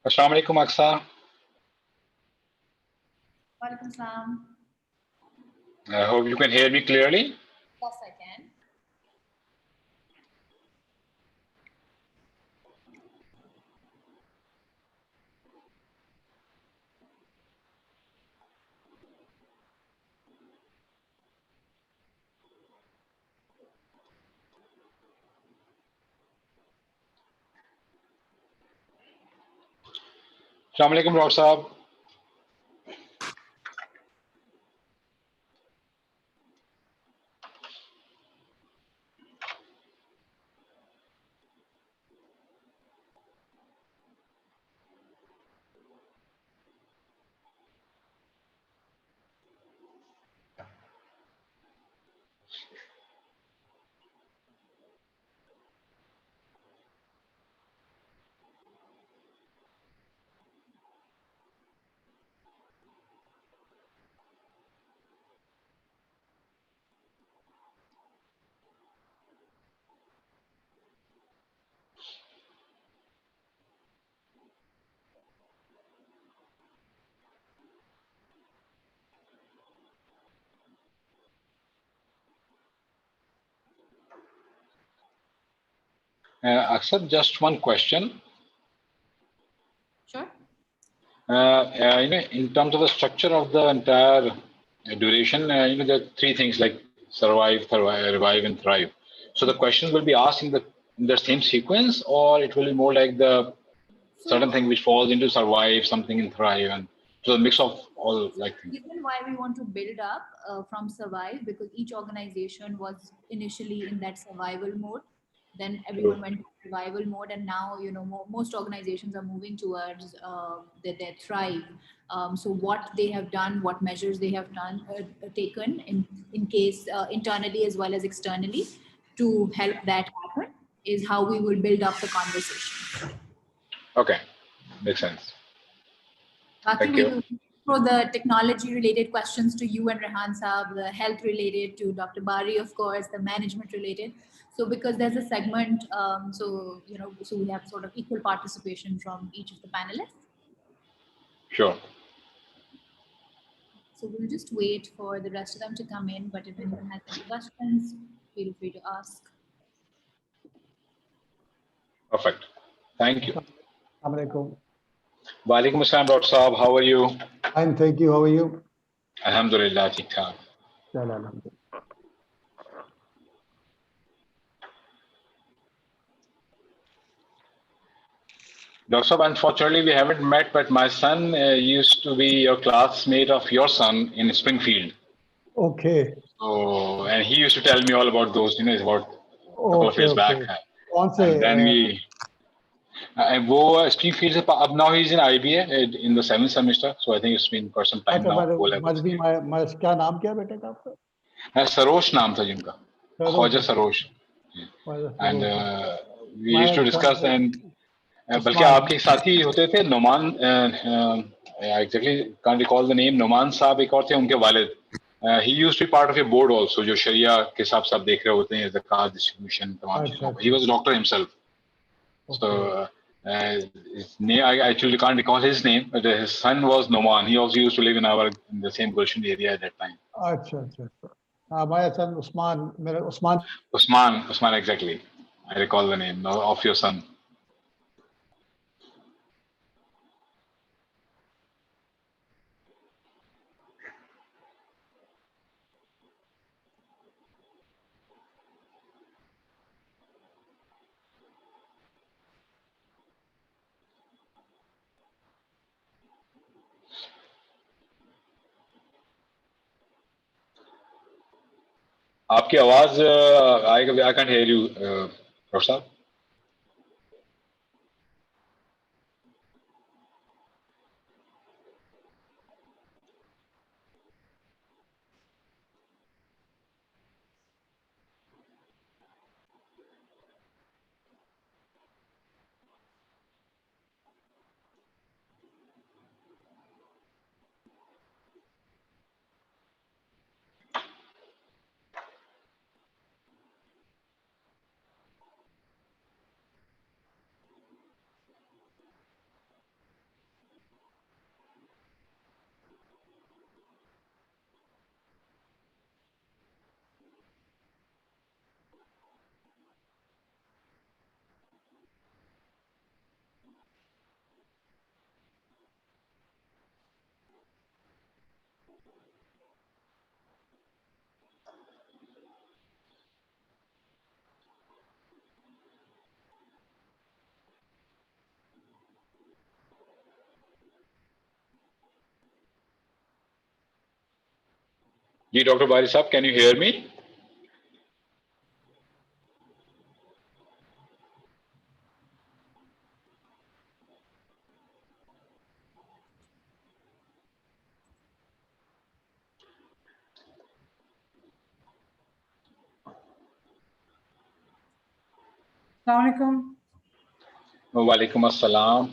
Assalamu alaikum, Aksa. Welcome, Sam. I hope you can hear me clearly. Yes, I can. Assalamu alaikum, Dr. Saab. Aksa, just one question. Sure. In terms of the structure of the entire duration, there are three things like survive, revive, and thrive. So the questions will be asked in the same sequence, or it will be more like the certain thing which falls into survive, something in thrive, and so a mix of all like The things. reason why we want to build up from survive, because each organization was initially in that survival mode, then Sure. everyone went to survival mode, and now most organizations are moving towards their thrive. So what they have done, what measures they have done taken in case internally as well as externally to help that happen is how we will build up the conversation. Okay, makes sense. Baki, Thank we you. will throw the technology related questions to you and Rehan Saab, the health related to Dr. Bari, of course, the management related. So because there's a segment, so we have sort of equal participation from each of the panelists. Sure. So we'll just wait for the rest of them to come in. But if anyone has any questions, feel free to ask. Perfect. Thank you. Assalamualaikum. Walaikum Assalam, Dr. Saab. How are you? Fine, thank you. How are you? Alhamdulillah, ठीक ठाक. Chalo, alhamdulillah. Dr. Saab, unfortunately, we haven't met, but my son used to be your classmate of your son in Springfield. Okay. So, and he used to tell me all about those, it's about a couple of Okay, years back. okay. कौन से And then वो Springfield से, now he's in IBA in the 7th semester, so I think it's been for some time अच्छा now. O levels. must be my क्या नाम क्या बेटे का आपका? सरोज नाम था जिनका, Khwaja Saroj. And we used to discuss, and बल्कि आपके साथी होते थे Noman, exactly can't recall the name, Noman साहब एक और थे, उनके वालिद. He used to be part of your board also, जो शरिया के हिसाब से आप देख रहे होते हैं, ज़कात distribution तमाम चीजों का. He was a doctor himself. So his name, I actually can't recall his name, but his son was Noman. He also used to live in the same Gulshan area at that time. अच्छा. हमारा son Usman, मेरा Usman. Usman, exactly. I recall the name of your son. आपकी आवाज I can't hear you, Dr. साहब. Ji, Dr. Bari Saab, can you hear me? Assalamualaikum. Walaikum assalam.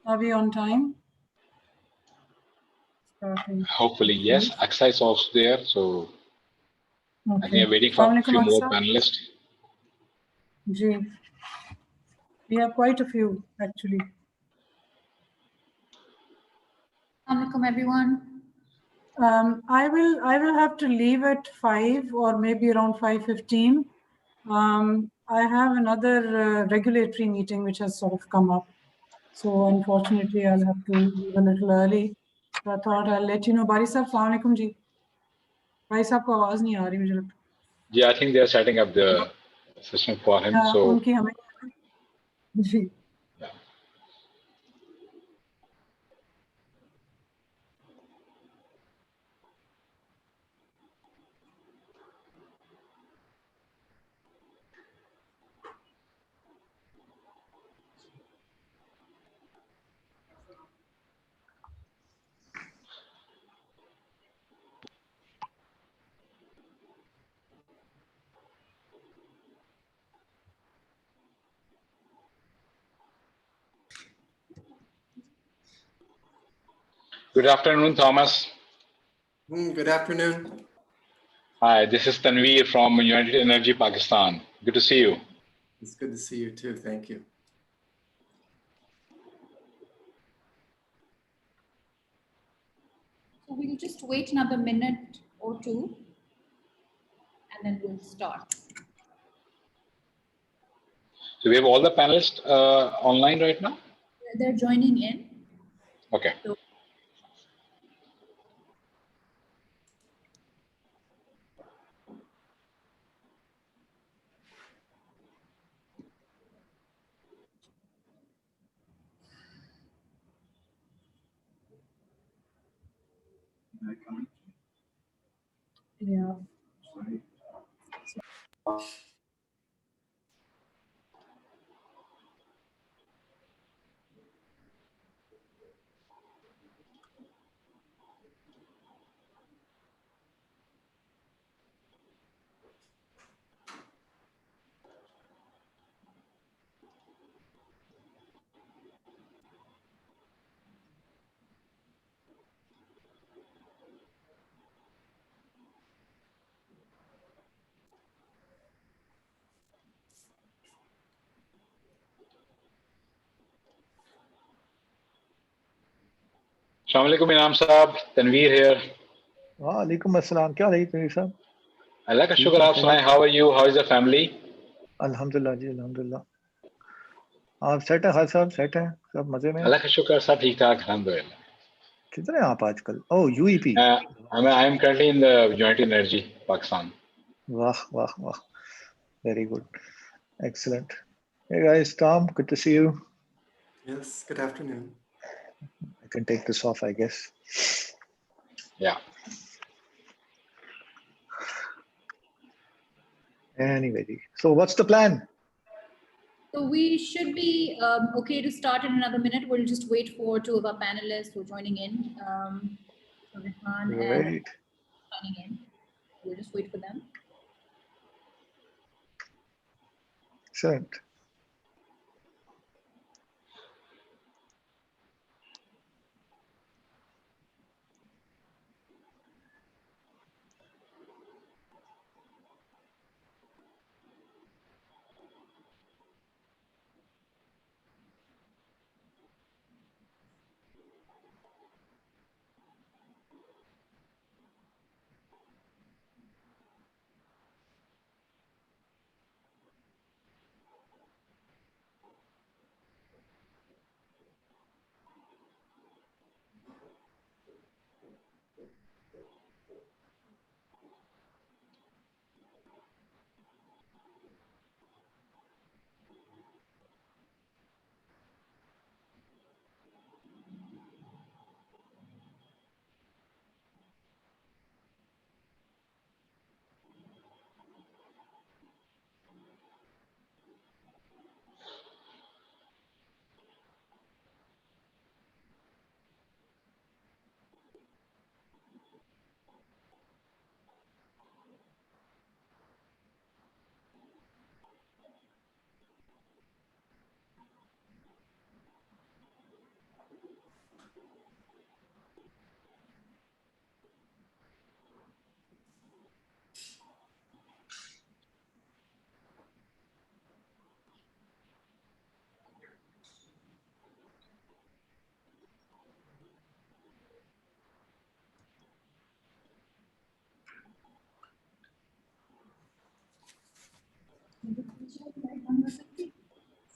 Are we on time? Starting. Hopefully, yes. Aksa is also there, so Okay. I think I'm waiting for a Assalamualaikum, few more Aksa. panelists. Ji. We have quite a few actually. Assalamualaikum, everyone. I will have to leave at 5 or maybe around 5:15. I have another regulatory meeting which has sort of come up. So unfortunately, I'll have to leave a little early. So I thought I'll let you know. Bari Saab, Assalamualaikum ji. Bari Saab ko आवाज नहीं आ रही मुझे लगता. Yeah, I think they are setting up the system for him. So उनकी हमें जी. yeah. Good afternoon, Thomas. Good afternoon. Hi, this is Tanveer from United Energy, Pakistan. Good to see you. It's good to see you too. Thank you. So we'll just wait another minute or two, and then we'll start. So we have all the panelists online right now? They're joining in. Okay. So Yeah. Assalamu alaikum, Inam Saab. Tanveer here. वालेकुम अस्सलाम क्या रही तनवीर साहब Allah ka shukar, aap sunaye, how are you? How is the family? अल्हम्दुलिल्लाह जी अल्हम्दुलिल्लाह आप set है खान साहब सेट है सब मजे में Allah ka shukar, sab theek thaak, alhamdulillah. किधर हैं आप आजकल ओह यूईपी I am currently in the United Energy, Pakistan. वाह वाह वाह very good excellent hey guys Tom good to see you Yes, good afternoon. I can take this off I guess Yeah. anyway so what's the plan So we should be okay to start in another minute. We'll just wait for two of our panelists who are joining in. So Rehan and Great. signing in. We'll just wait for them. Excellent.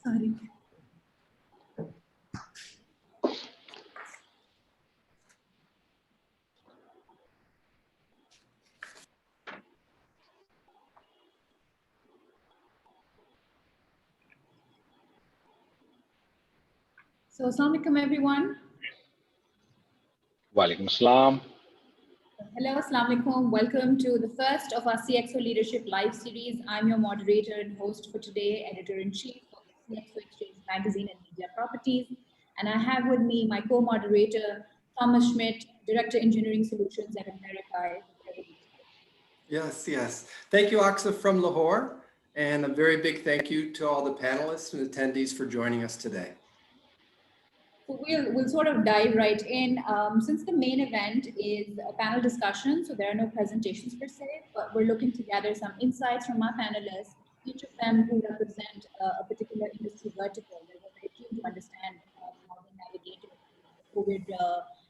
Sorry. So, Assalamu alaikum, everyone. Walaikum Assalam. Hello, Assalamu alaikum. Welcome to the first of our CXO Leadership live series. I'm your moderator and host for today, editor-in-chief of the CXO Exchange Magazine and Media Properties. And I have with me my co-moderator, Thomas Schmidt, Director, Engineering Solutions at America. Yes, yes. Thank you, Aksa from Lahore. And a very big thank you to all the panelists and attendees for joining us today. So we'll sort of dive right in. Since the main event is a panel discussion, so there are no presentations per se, but we're looking to gather some insights from our panelists, each of them who represent a particular industry vertical. They're very keen to understand how they navigated the COVID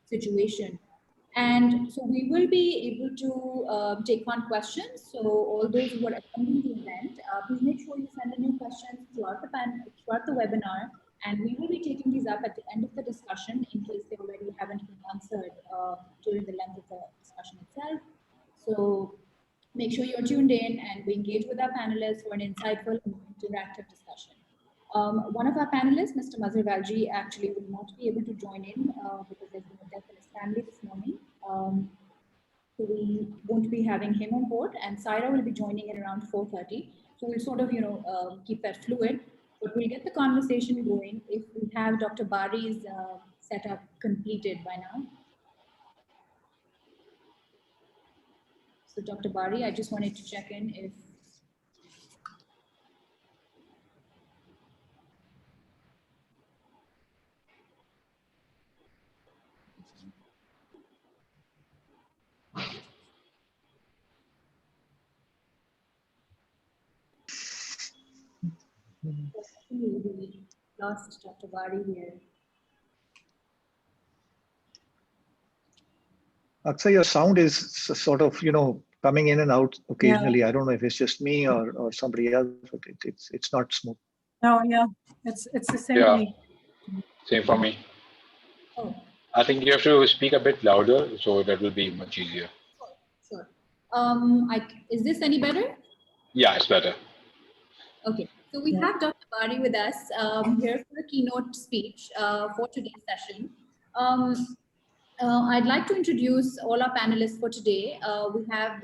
situation. And so we will be able to take on questions. So all those who are attending the event, please make sure you send in your questions throughout the webinar. And we will be taking these up at the end of the discussion in case they already haven't been answered during the length of the discussion itself. So make sure you're tuned in and we engage with our panelists for an insightful and interactive discussion. One of our panelists, Mr. Mazhar Valji, actually will not be able to join in because there's been a death in his family this morning. So we won't be having him on board, and Saira will be joining in around 4:30. So we'll sort of, keep that fluid. But we'll get the conversation going if we have Dr. Bari's setup completed by now. So Dr. Bari, I just wanted to check in if... We lost Dr. Bari here. Aksa, your sound is sort of, coming in and out occasionally. Yeah. I don't know if it's just me or somebody else, but it's not smooth. No, yeah, it's the same. Yeah, for me. Same for me. Oh. I think you have to speak a bit louder, so that will be much easier. Sure. Is this any better? Yeah, it's better. Okay, so we have Dr. Bari with us here for a keynote speech for today's session. I'd like to introduce all our panelists for today. We have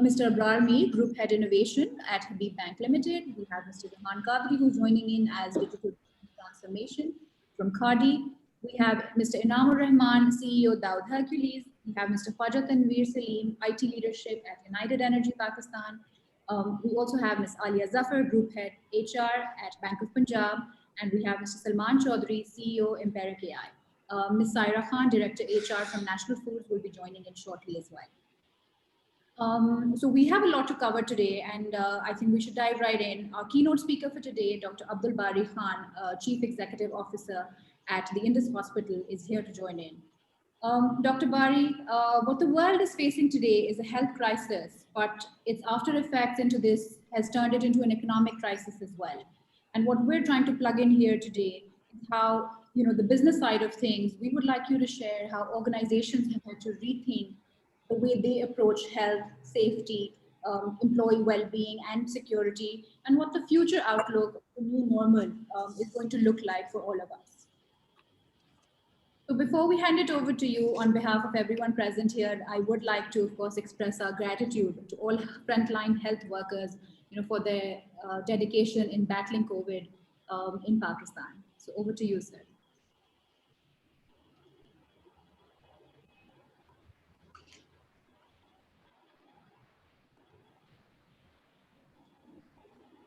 Mr. Abrar Mir, Group Head Innovation at Habib Bank Limited. We have Mr. Rehan Kadri, who's joining in as Digital Transformation from Cardi. We have Mr. Inamur Rahman, CEO Daud Hercules. We have Mr. Fajat Tanveer Salim, IT Leadership at United Energy Pakistan. We also have Ms. Alia Zafar, Group Head HR at Bank of Punjab. And we have Mr. Salman Chaudhary, CEO Empiric AI. Ms. Saira Khan, Director HR from National Foods, will be joining in shortly as well. So we have a lot to cover today, and I think we should dive right in. Our keynote speaker for today, Dr. Abdul Bari Khan, Chief Executive Officer at the Indus Hospital, is here to join in. Dr. Bari, what the world is facing today is a health crisis, but its after effects into this has turned it into an economic crisis as well. And what we're trying to plug in here today is how, the business side of things, we would like you to share how organizations have had to rethink the way they approach health, safety, employee well-being and security, and what the future outlook of the new normal is going to look like for all of us. So before we hand it over to you, on behalf of everyone present here, I would like to, of course, express our gratitude to all frontline health workers, for their dedication in battling COVID in Pakistan. So over to you, sir.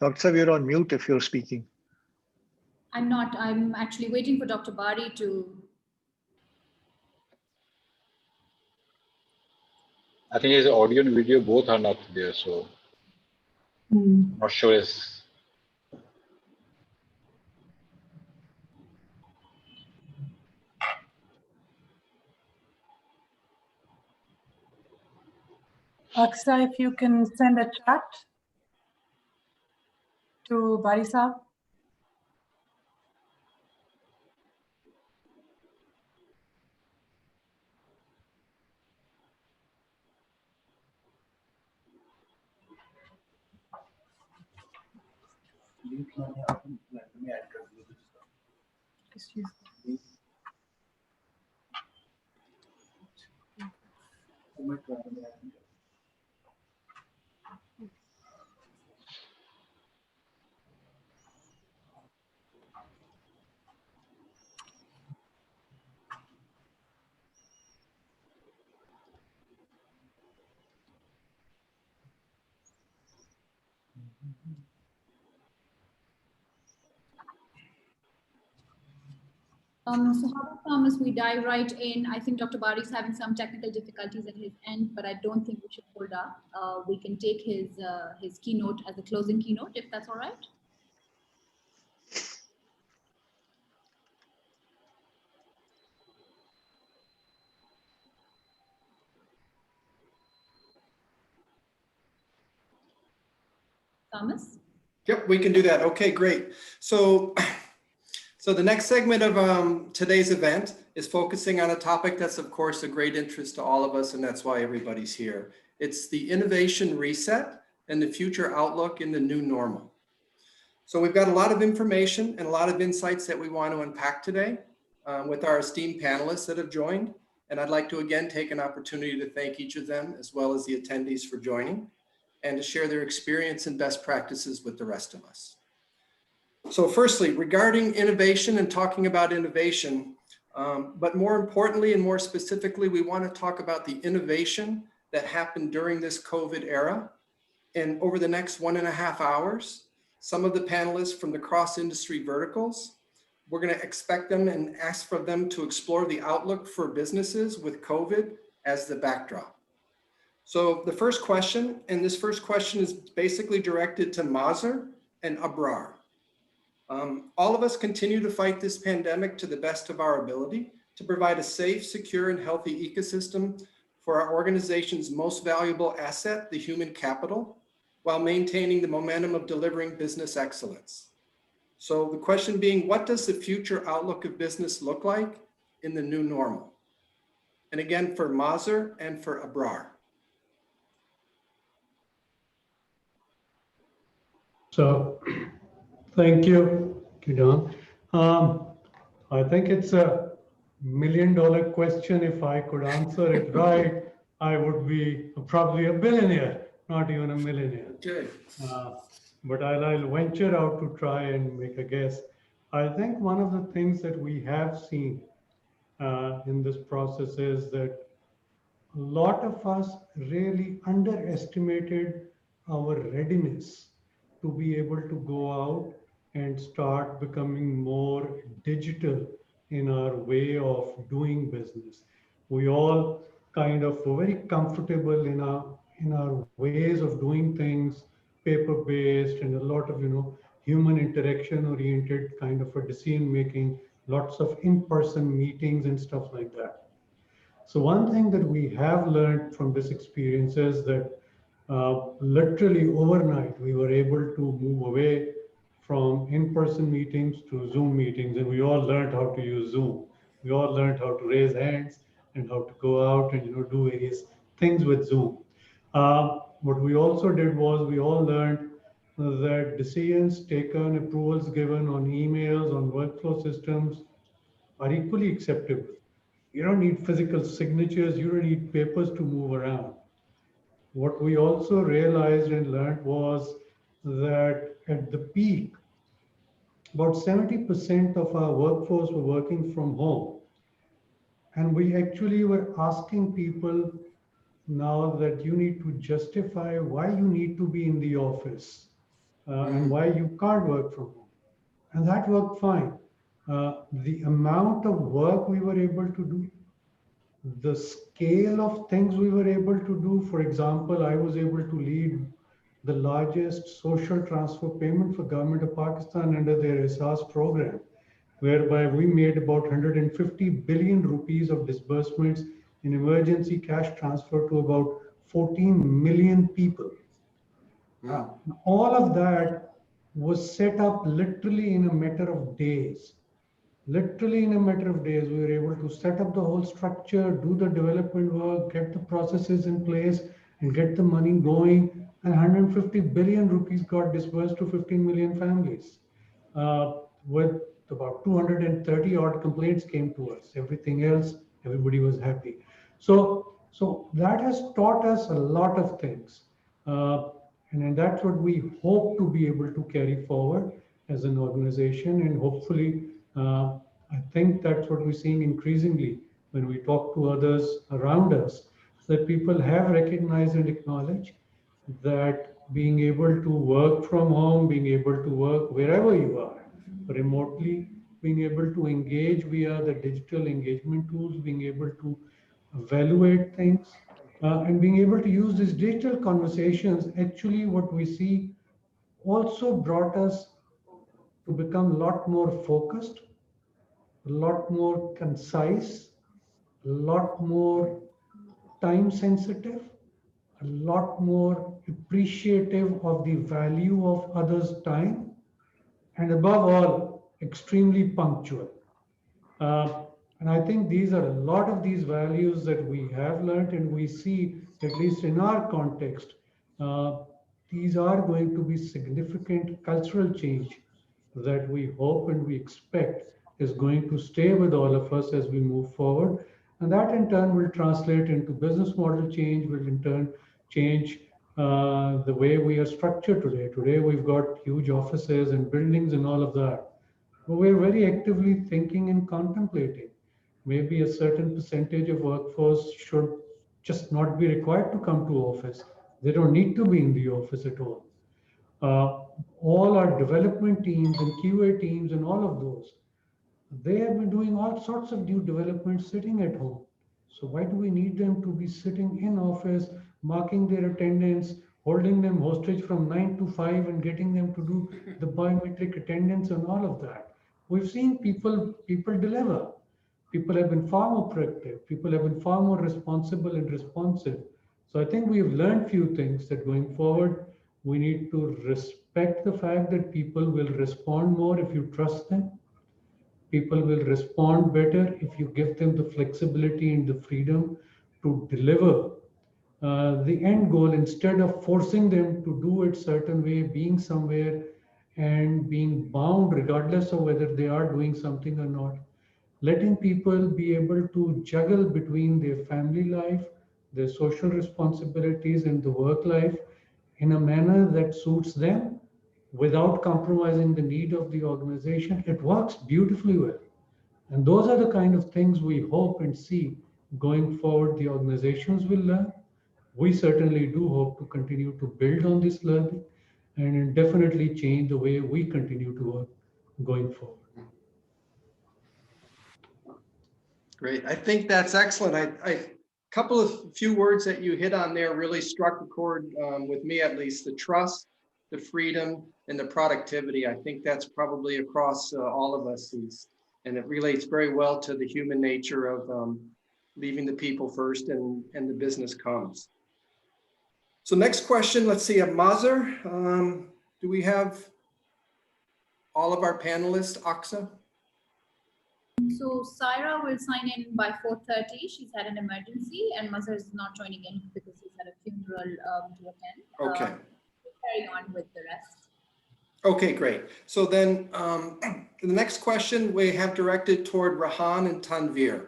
Dr. Saab, you're on mute if you're speaking. I'm not. I'm actually waiting for Dr. Bari to... I think his audio and video both are not there, so I'm not sure it's... Aksa, if you can send a chat. to Bari Saab. So how about Thomas, we dive right in. I think Dr. Bari is having some technical difficulties at his end, but I don't think we should hold up. We can take his keynote as a closing keynote, if that's all right. Thomas? Yep, we can do that. Okay, great. So the next segment of today's event is focusing on a topic that's, of course, a great interest to all of us, and that's why everybody's here. It's the innovation reset and the future outlook in the new normal. So we've got a lot of information and a lot of insights that we want to unpack today with our esteemed panelists that have joined. And I'd like to again take an opportunity to thank each of them, as well as the attendees, for joining and to share their experience and best practices with the rest of us. So firstly, regarding innovation and talking about innovation, but more importantly and more specifically, we want to talk about the innovation that happened during this COVID era. And over the next 1.5 hours, some of the panelists from the cross-industry verticals, we're going to expect them and ask for them to explore the outlook for businesses with COVID as the backdrop. So the first question, and this first question is basically directed to Mazer and Abrar. All of us continue to fight this pandemic to the best of our ability to provide a safe, secure, and healthy ecosystem for our organization's most valuable asset, the human capital, while maintaining the momentum of delivering business excellence. So the question being, what does the future outlook of business look like in the new normal? And again, for Mazer and for Abrar. So, thank you, Don. I think it's a $1 million question. If I could answer it right, I would be probably a billionaire, not even a millionaire. Good. But I'll venture out to try and make a guess. I think one of the things that we have seen in this process is that a lot of us really underestimated our readiness to be able to go out and start becoming more digital in our way of doing business. We all kind of were very comfortable in our ways of doing things, paper-based, and a lot of human interaction-oriented kind of a decision-making, lots of in-person meetings and stuff like that. So one thing that we have learned from this experience is that literally overnight, we were able to move away from in-person meetings to Zoom meetings, and we all learned how to use Zoom. We all learned how to raise hands and how to go out and do various things with Zoom. What we also did was we all learned that decisions taken, approvals given on emails, on workflow systems are equally acceptable. You don't need physical signatures, you don't need papers to move around. What we also realized and learned was that at the peak, about 70% of our workforce were working from home. And we actually were asking people now that you need to justify why you need to be in the office and why you can't work from home. And that worked fine. The amount of work we were able to do, the scale of things we were able to do. For example, I was able to lead the largest social transfer payment for government of Pakistan under their ESAS program, whereby we made about 150 billion rupees of disbursements in emergency cash transfer to about 14 million people. All of that was set up literally in a matter of days. Literally in a matter of days, we were able to set up the whole structure, do the development work, get the processes in place, and get the money going. And 150 billion rupees got disbursed to 15 million families. With about 230 odd complaints came to us. Everything else, everybody was happy. So that has taught us a lot of things. And that's what we hope to be able to carry forward as an organization. And hopefully, I think that's what we're seeing increasingly when we talk to others around us, that people have recognized and acknowledged that being able to work from home, being able to work wherever you are, remotely, being able to engage via the digital engagement tools, being able to evaluate things, and being able to use these digital conversations, actually what we see also brought us to become a lot more focused, a lot more concise, a lot more time sensitive, a lot more appreciative of the value of others' time, and above all, extremely punctual. And I think these are a lot of these values that we have learned, and we see, at least in our context, these are going to be significant cultural change that we hope and we expect is going to stay with all of us as we move forward. And that in turn will translate into business model change, will in turn change the way we are structured today. Today, we've got huge offices and buildings and all of that. But we're very actively thinking and contemplating. Maybe a certain percentage of workforce should just not be required to come to office. They don't need to be in the office at all. All our development teams and QA teams and all of those, they have been doing all sorts of new development sitting at home. So why do we need them to be sitting in office, marking their attendance, holding them hostage from 9 to 5 and getting them to do the biometric attendance and all of that? We've seen people deliver. People have been far more productive. People have been far more responsible and responsive. So I think we've learned few things that going forward, we need to respect the fact that people will respond more if you trust them. People will respond better if you give them the flexibility and the freedom to deliver the end goal instead of forcing them to do it certain way, being somewhere and being bound regardless of whether they are doing something or not. Letting people be able to juggle between their family life, their social responsibilities and the work life in a manner that suits them without compromising the need of the organization. It works beautifully well. And those are the kind of things we hope and see going forward the organizations will learn. We certainly do hope to continue to build on this learning and definitely change the way we continue to work going forward. Great. I think that's excellent. Couple of few words that you hit on there really struck a chord with me, at least: the trust, the freedom, and the productivity. I think that's probably across all of us, and it relates very well to the human nature of leaving the people first and the business comes. So next question, let's see, Mazhar, do we have all of our panelists, Aksa? So Saira will sign in by 4:30. She's had an emergency, and Mazhar is not joining in because he's had a funeral to attend. Okay. Carry on with the rest. Okay, great. So then the next question we have directed toward Rahan and Tanvir.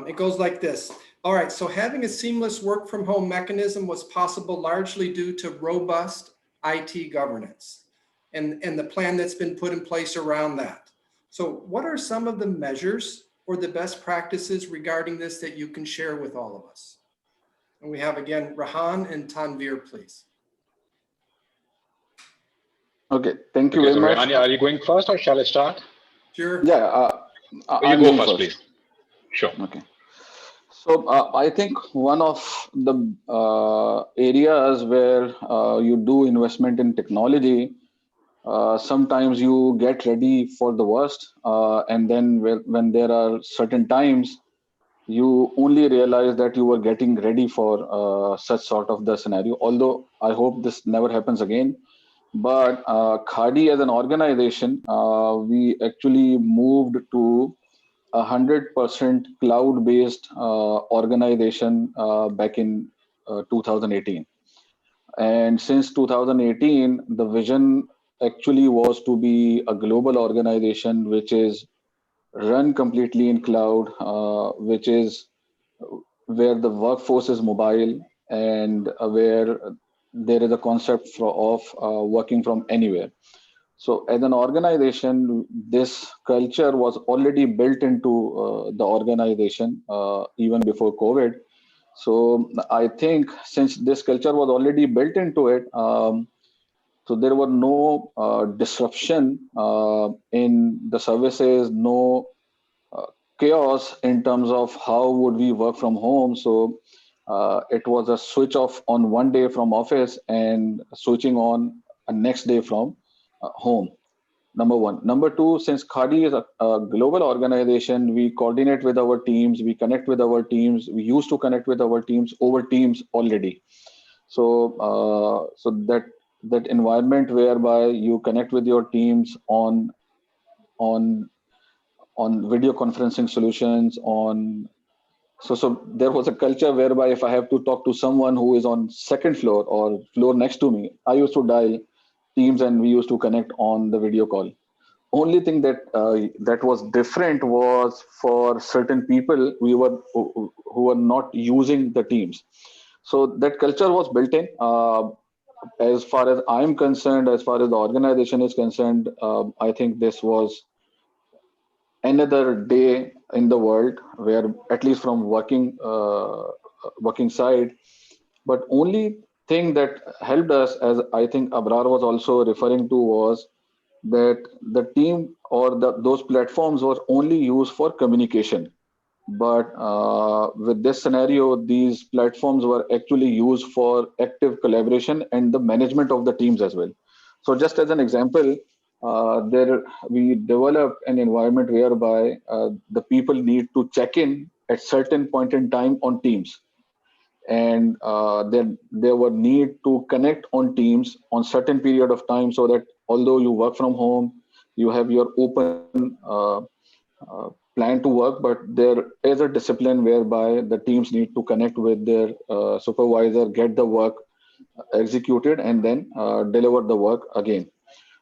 It goes like this. All right, so having a seamless work from home mechanism was possible largely due to robust IT governance and the plan that's been put in place around that. So what are some of the measures or the best practices regarding this that you can share with all of us? And we have again, Rahan and Tanvir, please. Okay, thank you very much. Rahan, are you going first or shall I start? Sure. Yeah, you go first, please. Sure. Okay. So I think one of the areas where you do investment in technology, sometimes you get ready for the worst, and then when there are certain times, you only realize that you were getting ready for such sort of the scenario. Although I hope this never happens again. But Khadi as an organization, we actually moved to 100% cloud-based organization back in 2018. And since 2018, the vision actually was to be a global organization which is run completely in cloud, which is where the workforce is mobile and where there is a concept of working from anywhere. So, as an organization, this culture was already built into the organization even before COVID. So, I think since this culture was already built into it, so there were no disruption in the services, no uh, chaos in terms of how would we work from home. So it was a switch off on one day from office and switching on a next day from home. Number one. Number two, since Khadi is a global organization, we coordinate with our teams, we connect with our teams. We used to connect with our teams over Teams already. So, so that environment whereby you connect with your teams on on video conferencing solutions on so there was a culture whereby if I have to talk to someone who is on second floor or floor next to me, I used to dial Teams and we used to connect on the video call. Only thing that that was different was for certain people who were not using the Teams. So that culture was built in. As far as I'm concerned, as far as the organization is concerned, I think this was another day in the world where, at least from working side, but only thing that helped us, as I think Abrar was also referring to, was that the team or those platforms were only used for communication. But with this scenario, these platforms were actually used for active collaboration and the management of the teams as well. So just as an example, there we developed an environment whereby the people need to check in at certain point in time on Teams, and then there were need to connect on Teams on certain period of time, so that although you work from home, you have your open plan to work, but there is a discipline whereby the teams need to connect with their supervisor, get the work executed, and then deliver the work again.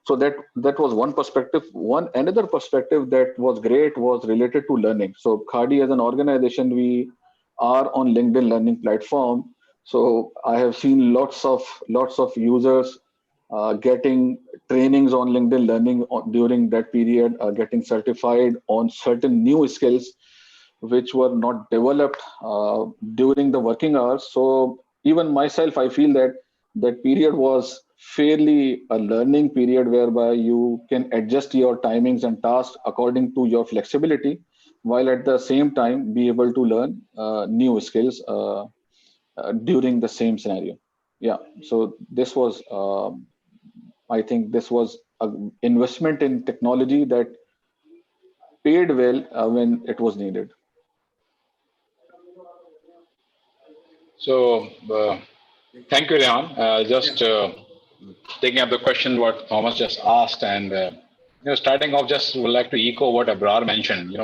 So that was one perspective. One another perspective that was great was related to learning. So Khadi as an organization, we are on LinkedIn learning platform. So I have seen lots of users getting trainings on LinkedIn learning during that period, getting certified on certain new skills which were not developed during the working hours. So even myself, I feel that that period was fairly a learning period whereby you can adjust your timings and tasks according to your flexibility, while at the same time be able to learn new skills during the same scenario. Yeah, so this was, I think this was an investment in technology that paid well when it was needed. So, thank you, Rehan. Just taking up the question what Thomas just asked, and starting off, just would like to echo what Abrar mentioned.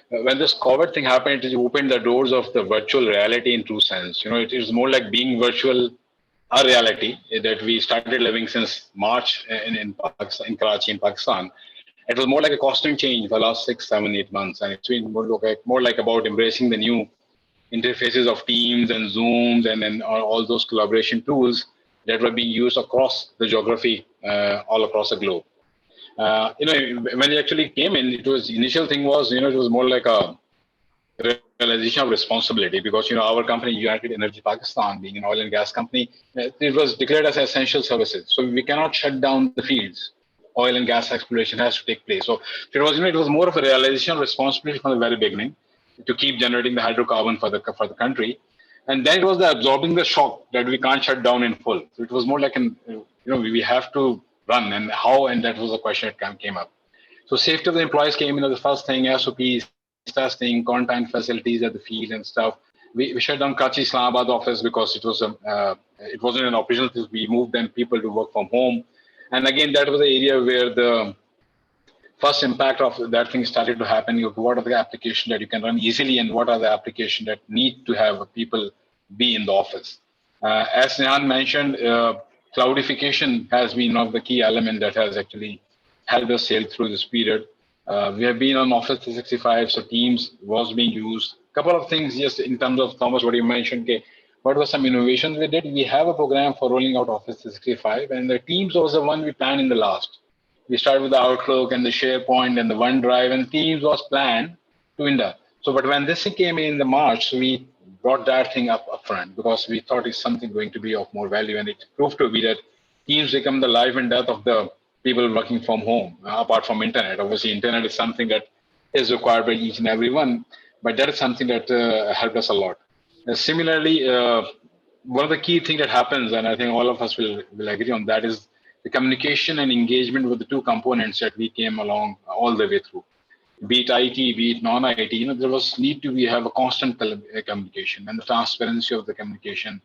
When this COVID thing happened, it opened the doors of the virtual reality in true sense. It is more like being virtual, a reality that we started living since March in Pakistan, in Karachi, in Pakistan. It was more like a constant change for the last 6, 7, 8 months, and it's been more like about embracing the new interfaces of Teams and Zooms and all those collaboration tools that were being used across the geography, all across the globe. When it actually came in, it was initial thing was, it was more like a realization of responsibility, because our company, United Energy Pakistan, being an oil and gas company, it was declared as essential services. So we cannot shut down the fields. Oil and gas exploration has to take place. So it was, it was more of a realization of responsibility from the very beginning to keep generating the hydrocarbon for the country, and then it was the absorbing the shock that we can't shut down in full. So it was more like we have to run, and how, and that was the question that came up. So safety of the employees came in as the first thing, SOPs, testing, quarantine facilities at the field and stuff. We shut down Karachi Islamabad office because it wasn't an operational thing. We moved then people to work from home. And again, that was the area where the first impact of that thing started to happen. What are the applications that you can run easily, and what are the applications that need to have people be in the office? As Nehan mentioned, cloudification has been one of the key elements that has actually helped us sail through this period. We have been on Office 365, so Teams was being used. A couple of things, just in terms of Thomas, what you mentioned, okay, what were some innovations we did? We have a program for rolling out Office 365, and the Teams was the one we planned in the last. We started with the Outlook and the SharePoint and the OneDrive, and Teams was planned to India. So, but when this thing came in the March, we brought that thing up front because we thought it's something going to be of more value, and it proved to be that Teams become the life and death of the people working from home, apart from internet. Obviously, internet is something that is required by each and every one, but that is something that helped us a lot. Similarly, one of the key things that happens, and I think all of us will agree on that, is the communication and engagement with the two components that we came along all the way through. Be it IT, be it non-IT, there was need to have a constant communication and the transparency of the communication.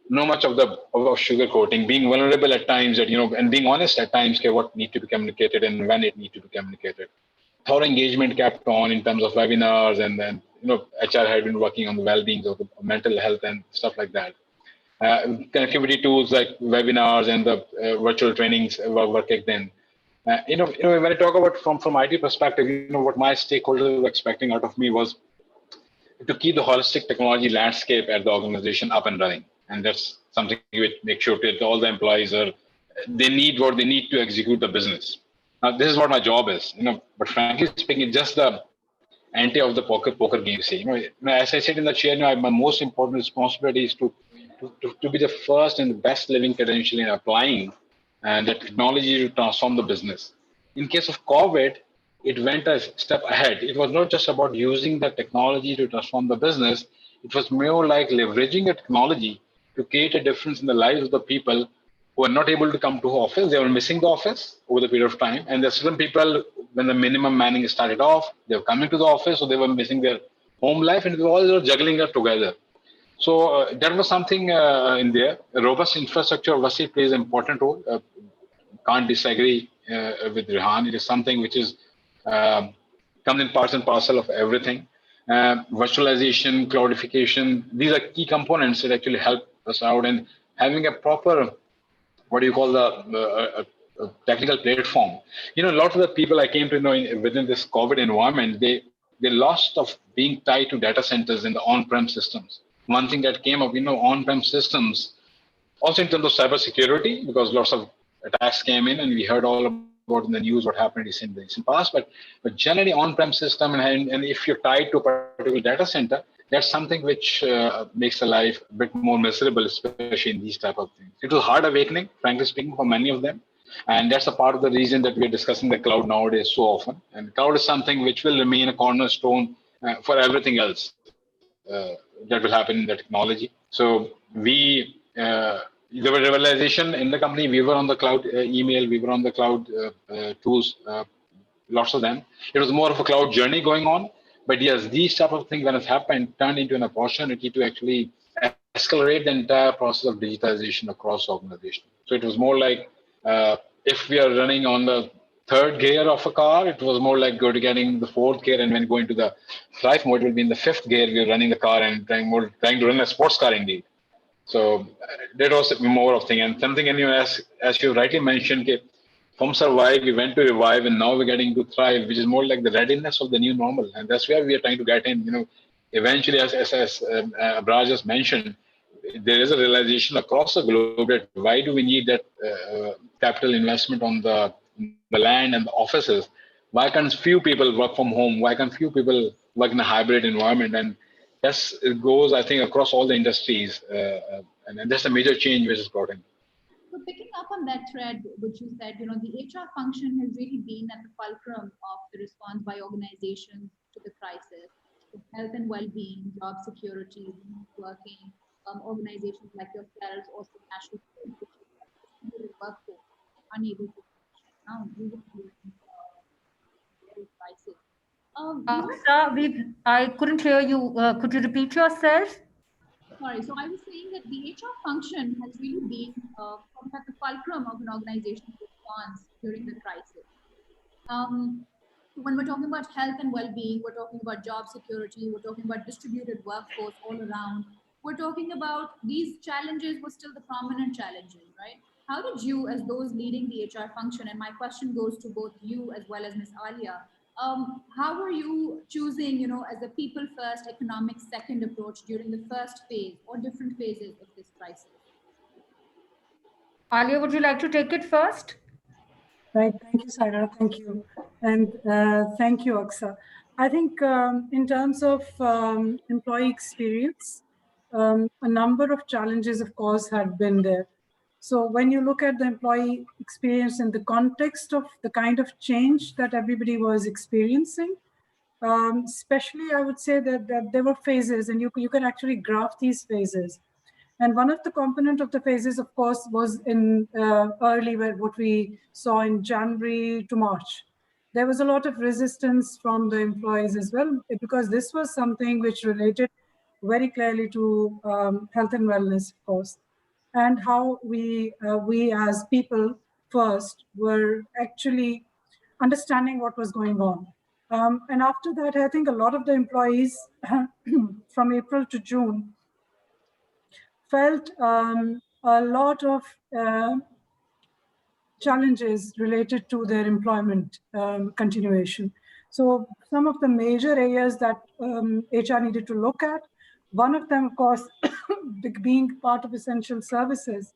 No much of sugarcoating, being vulnerable at times, that and being honest at times, what need to be communicated and when it need to be communicated. Thorough engagement kept on in terms of webinars, and then HR had been working on the well-being of the mental health and stuff like that. Connectivity tools like webinars and the virtual trainings were kicked in. When I talk about from IT perspective, what my stakeholders were expecting out of me was to keep the holistic technology landscape at the organization up and running, and that's something which make sure that all the employees they need what they need to execute the business. Now, this is what my job is, but frankly speaking, it's just the ante of the poker game. You see, as I said in the chair, my most important responsibility is to be the first and the best living credential in applying and the technology to transform the business. In case of COVID, it went a step ahead. It was not just about using the technology to transform the business. It was more like leveraging the technology to create a difference in the lives of the people who are not able to come to office. They were missing the office over the period of time. And there are certain people, when the minimum manning started off, they were coming to the office, so they were missing their home life, and we all were juggling it together. So that was something in there. A robust infrastructure obviously plays an important role. Can't disagree with Rehan. It is something which is comes in parts and parcel of everything. Virtualization, cloudification, these are key components that actually help us out. And having a proper, what do you call the technical platform. A lot of the people I came to know within this COVID environment, they lost of being tied to data centers in the on-prem systems. One thing that came up, on-prem systems, also in terms of cybersecurity, because lots of attacks came in, and we heard all about in the news what happened in the recent past. But generally, on-prem system, and if you're tied to a particular data center, that's something which makes the life a bit more miserable, especially in these type of things. It was hard awakening, frankly speaking, for many of them. And that's a part of the reason that we're discussing the cloud nowadays so often. And cloud is something which will remain a cornerstone for everything else that will happen in the technology. So there were realization in the company. We were on the cloud email, we were on the cloud tools, lots of them. It was more of a cloud journey going on. But yes, these type of things, when it happened, turned into an opportunity to actually escalate the entire process of digitization across the organization. So it was more like if we are running on the third gear of a car, it was more like getting the fourth gear, and when going to the drive mode, it will be in the fifth gear. We are running the car and trying to run a sports car indeed. So that was more of thing, and something. And as you rightly mentioned, from survive we went to revive, and now we're getting to thrive, which is more like the readiness of the new normal, and that's where we are trying to get in. Eventually, as Abraj just mentioned, there is a realization across the globe that why do we need that capital investment on the land and the offices? Why can't few people work from home? Why can't few people work in a hybrid environment? And yes, it goes, I think, across all the industries, and that's a major change which is brought in. So picking up on that thread, which you said, the HR function has really been at the fulcrum of the response by organizations to the crisis. Health and well-being, job security, working, organizations like yourselves, also national workforce, unable to function now due to crisis. Sir, I couldn't hear you. Could you repeat yourself? Sorry, so I was saying that the HR function has really been at the fulcrum of an organization's response response during the crisis. When we're talking about health and well-being, we're talking about job security, we're talking about distributed workforce all around. We're talking about these challenges were still the prominent challenges, right? How did you, as those leading the HR function, and my question goes to both you as well as Ms. Alia, how were you choosing, as a people first, economic second approach during the first phase or different phases of this crisis? Alia, would you like to take it first? Right. Thank you, Saira. Thank you. And thank you, Aksa. I think in terms of employee experience, a number of challenges, of course, had been there. So when you look at the employee experience in the context of the kind of change that everybody was experiencing, especially I would say that there were phases, and you can actually graph these phases. And one of the component of the phases, of course, was in early, what we saw in January to March. There was a lot of resistance from the employees as well, because this was something which related very clearly to health and wellness, of course, and how we as people first were actually understanding what was going on. And after that, I think a lot of the employees from April to June felt a lot of challenges related to their employment continuation. So some of the major areas that HR needed to look at, one of them, of course, being part of essential services,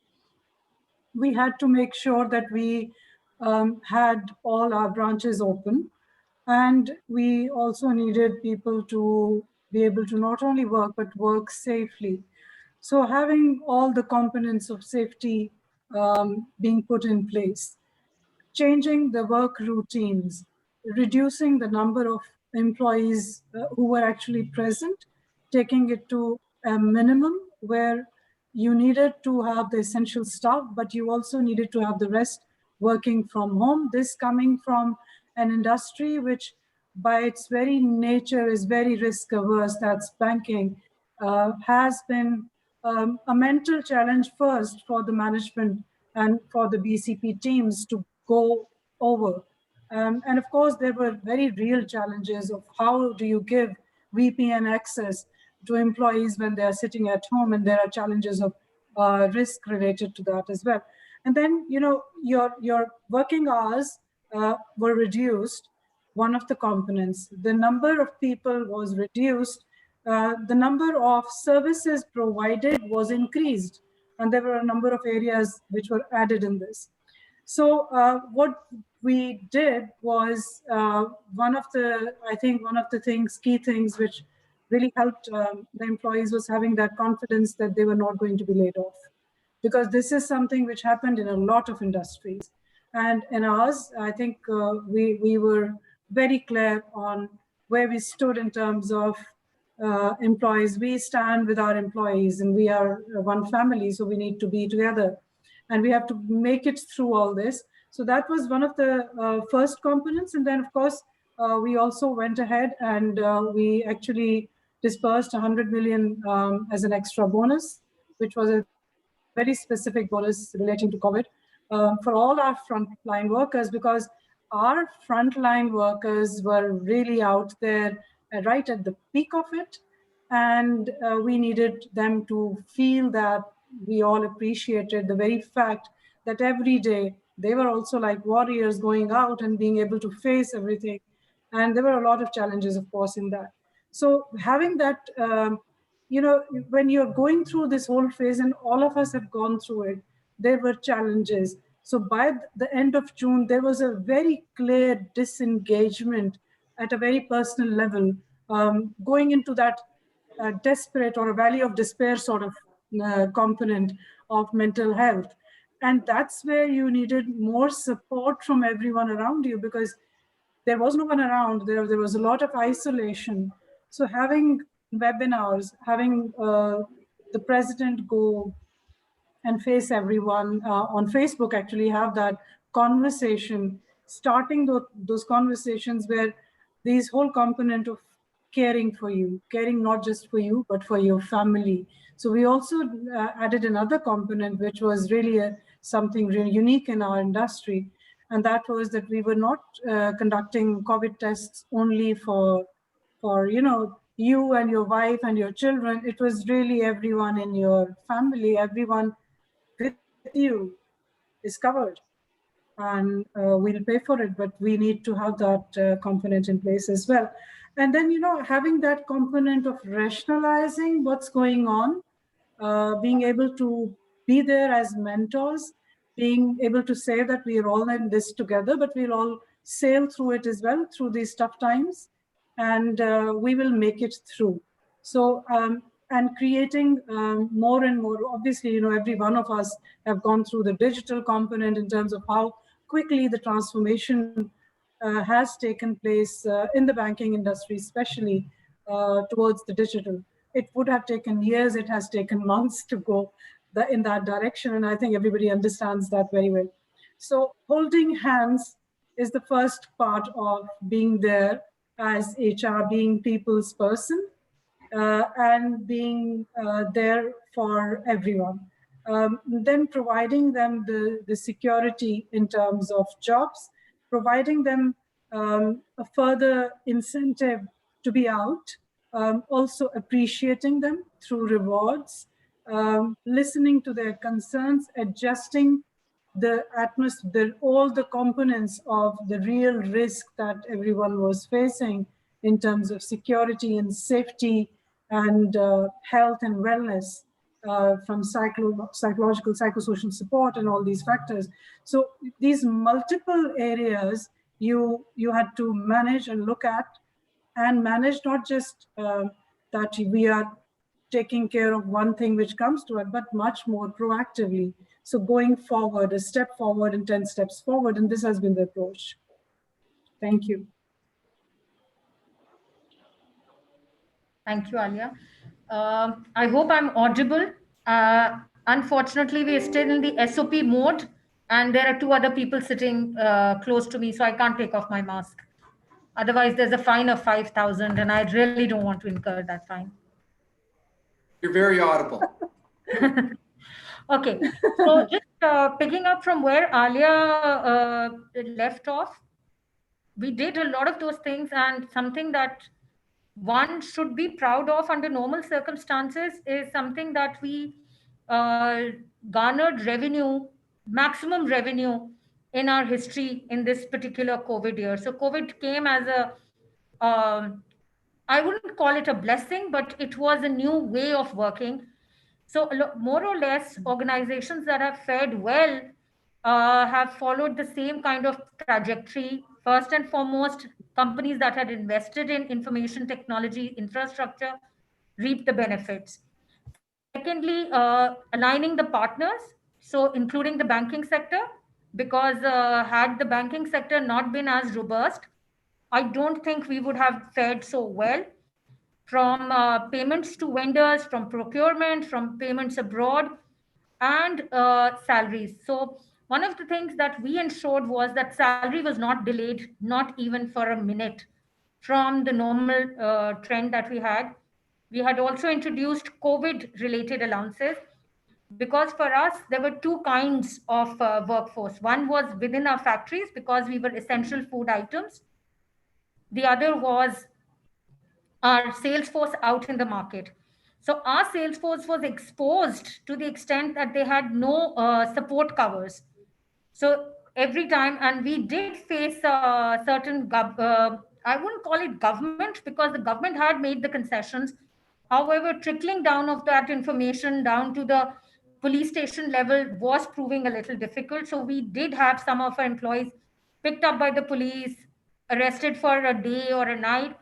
we had to make sure that we had all our branches open. And we also needed people to be able to not only work, but work safely. So having all the components of safety being put in place, changing the work routines, reducing the number of employees who were actually present, taking it to a minimum where you needed to have the essential staff, but you also needed to have the rest working from home. This coming from an industry which by its very nature is very risk averse, that's banking, has been a mental challenge first for the management and for the BCP teams to go over. And of course, there were very real challenges of how do you give VPN access to employees when they're sitting at home, and there are challenges of risk related to that as well. And then, your working hours were reduced, one of the components. The number of people was reduced. The number of services provided was increased. And there were a number of areas which were added in this. So what we did was one of the key things which really helped the employees was having that confidence that they were not going to be laid off. Because this is something which happened in a lot of industries. And in ours, I think we were very clear on where we stood in terms of employees. We stand with our employees, and we are one family, so we need to be together. And we have to make it through all this. So that was one of the first components. And then, of course, we also went ahead and we actually dispersed 100 million as an extra bonus, which was a very specific bonus relating to COVID for all our frontline workers, because our frontline workers were really out there right at the peak of it. And we needed them to feel that we all appreciated the very fact that every day they were also like warriors going out and being able to face everything. And there were a lot of challenges, of course, in that. So having that, when you're going through this whole phase, and all of us have gone through it, there were challenges. So by the end of June, there was a very clear disengagement at a very personal level, going into that desperate or a valley of despair sort of component of mental health. And that's where you needed more support from everyone around you, because there was no one around. There was a lot of isolation. So having webinars, having the president go and face everyone on Facebook, actually have that conversation, starting those conversations where these whole component of caring for you, caring not just for you, but for your family. So we also added another component, which was really something really unique in our industry, And that was that we were not conducting COVID tests only for you and your wife and your children. It was really everyone in your family, everyone with you is covered, and we'll pay for it, but we need to have that component in place as well. And then, having that component of rationalizing what's going on, being able to be there as mentors, being able to say that we are all in this together, but we'll all sail through it as well, through these tough times, and we will make it through. So, and creating more and more, obviously, every one of us have gone through the digital component in terms of how quickly the transformation has taken place in the banking industry, especially towards the digital. It would have taken years, it has taken months to go in that direction, and I think everybody understands that very well. So holding hands is the first part of being there as HR, being people's person, and being there for everyone. Then providing them the security in terms of jobs, providing them a further incentive to be out, also appreciating them through rewards, listening to their concerns, adjusting the atmosphere, all the components of the real risk that everyone was facing in terms of security and safety and health and wellness, from psychological, psychosocial support and all these factors. So these multiple areas you had to manage and look at, and manage not just that we are taking care of one thing which comes to it, but much more proactively. So going forward, a step forward and 10 steps forward, and this has been the approach. Thank you. Thank you, Alia. I hope I'm audible. Unfortunately, we are still in the SOP mode, and there are two other people sitting close to me, so I can't take off my mask. Otherwise, there's a fine of 5,000, and I really don't want to incur that fine. You're very audible. Okay, so just picking up from where Alia left off, we did a lot of those things, and something that one should be proud of under normal circumstances is something that we garnered revenue, maximum revenue in our history in this particular COVID year. So COVID came as I wouldn't call it a blessing, but it was a new way of working. So more or less, organizations that have fared well have followed the same kind of trajectory. First and foremost, companies that had invested in information technology infrastructure reaped the benefits. Secondly, aligning the partners, so including the banking sector, because had the banking sector not been as robust, I don't think we would have fared so well. From payments to vendors, from procurement, from payments abroad, and salaries. So one of the things that we ensured was that salary was not delayed, not even for a minute, from the normal trend that we had. We had also introduced COVID-related allowances, because for us, there were two kinds of workforce. One was within our factories because we were essential food items. The other was our sales force out in the market. So our sales force was exposed to the extent that they had no support covers. So every time, and we did face certain, I wouldn't call it government, because the government had made the concessions. However, trickling down of that information down to the police station level was proving a little difficult. So we did have some of our employees picked up by the police, arrested for a day or a night.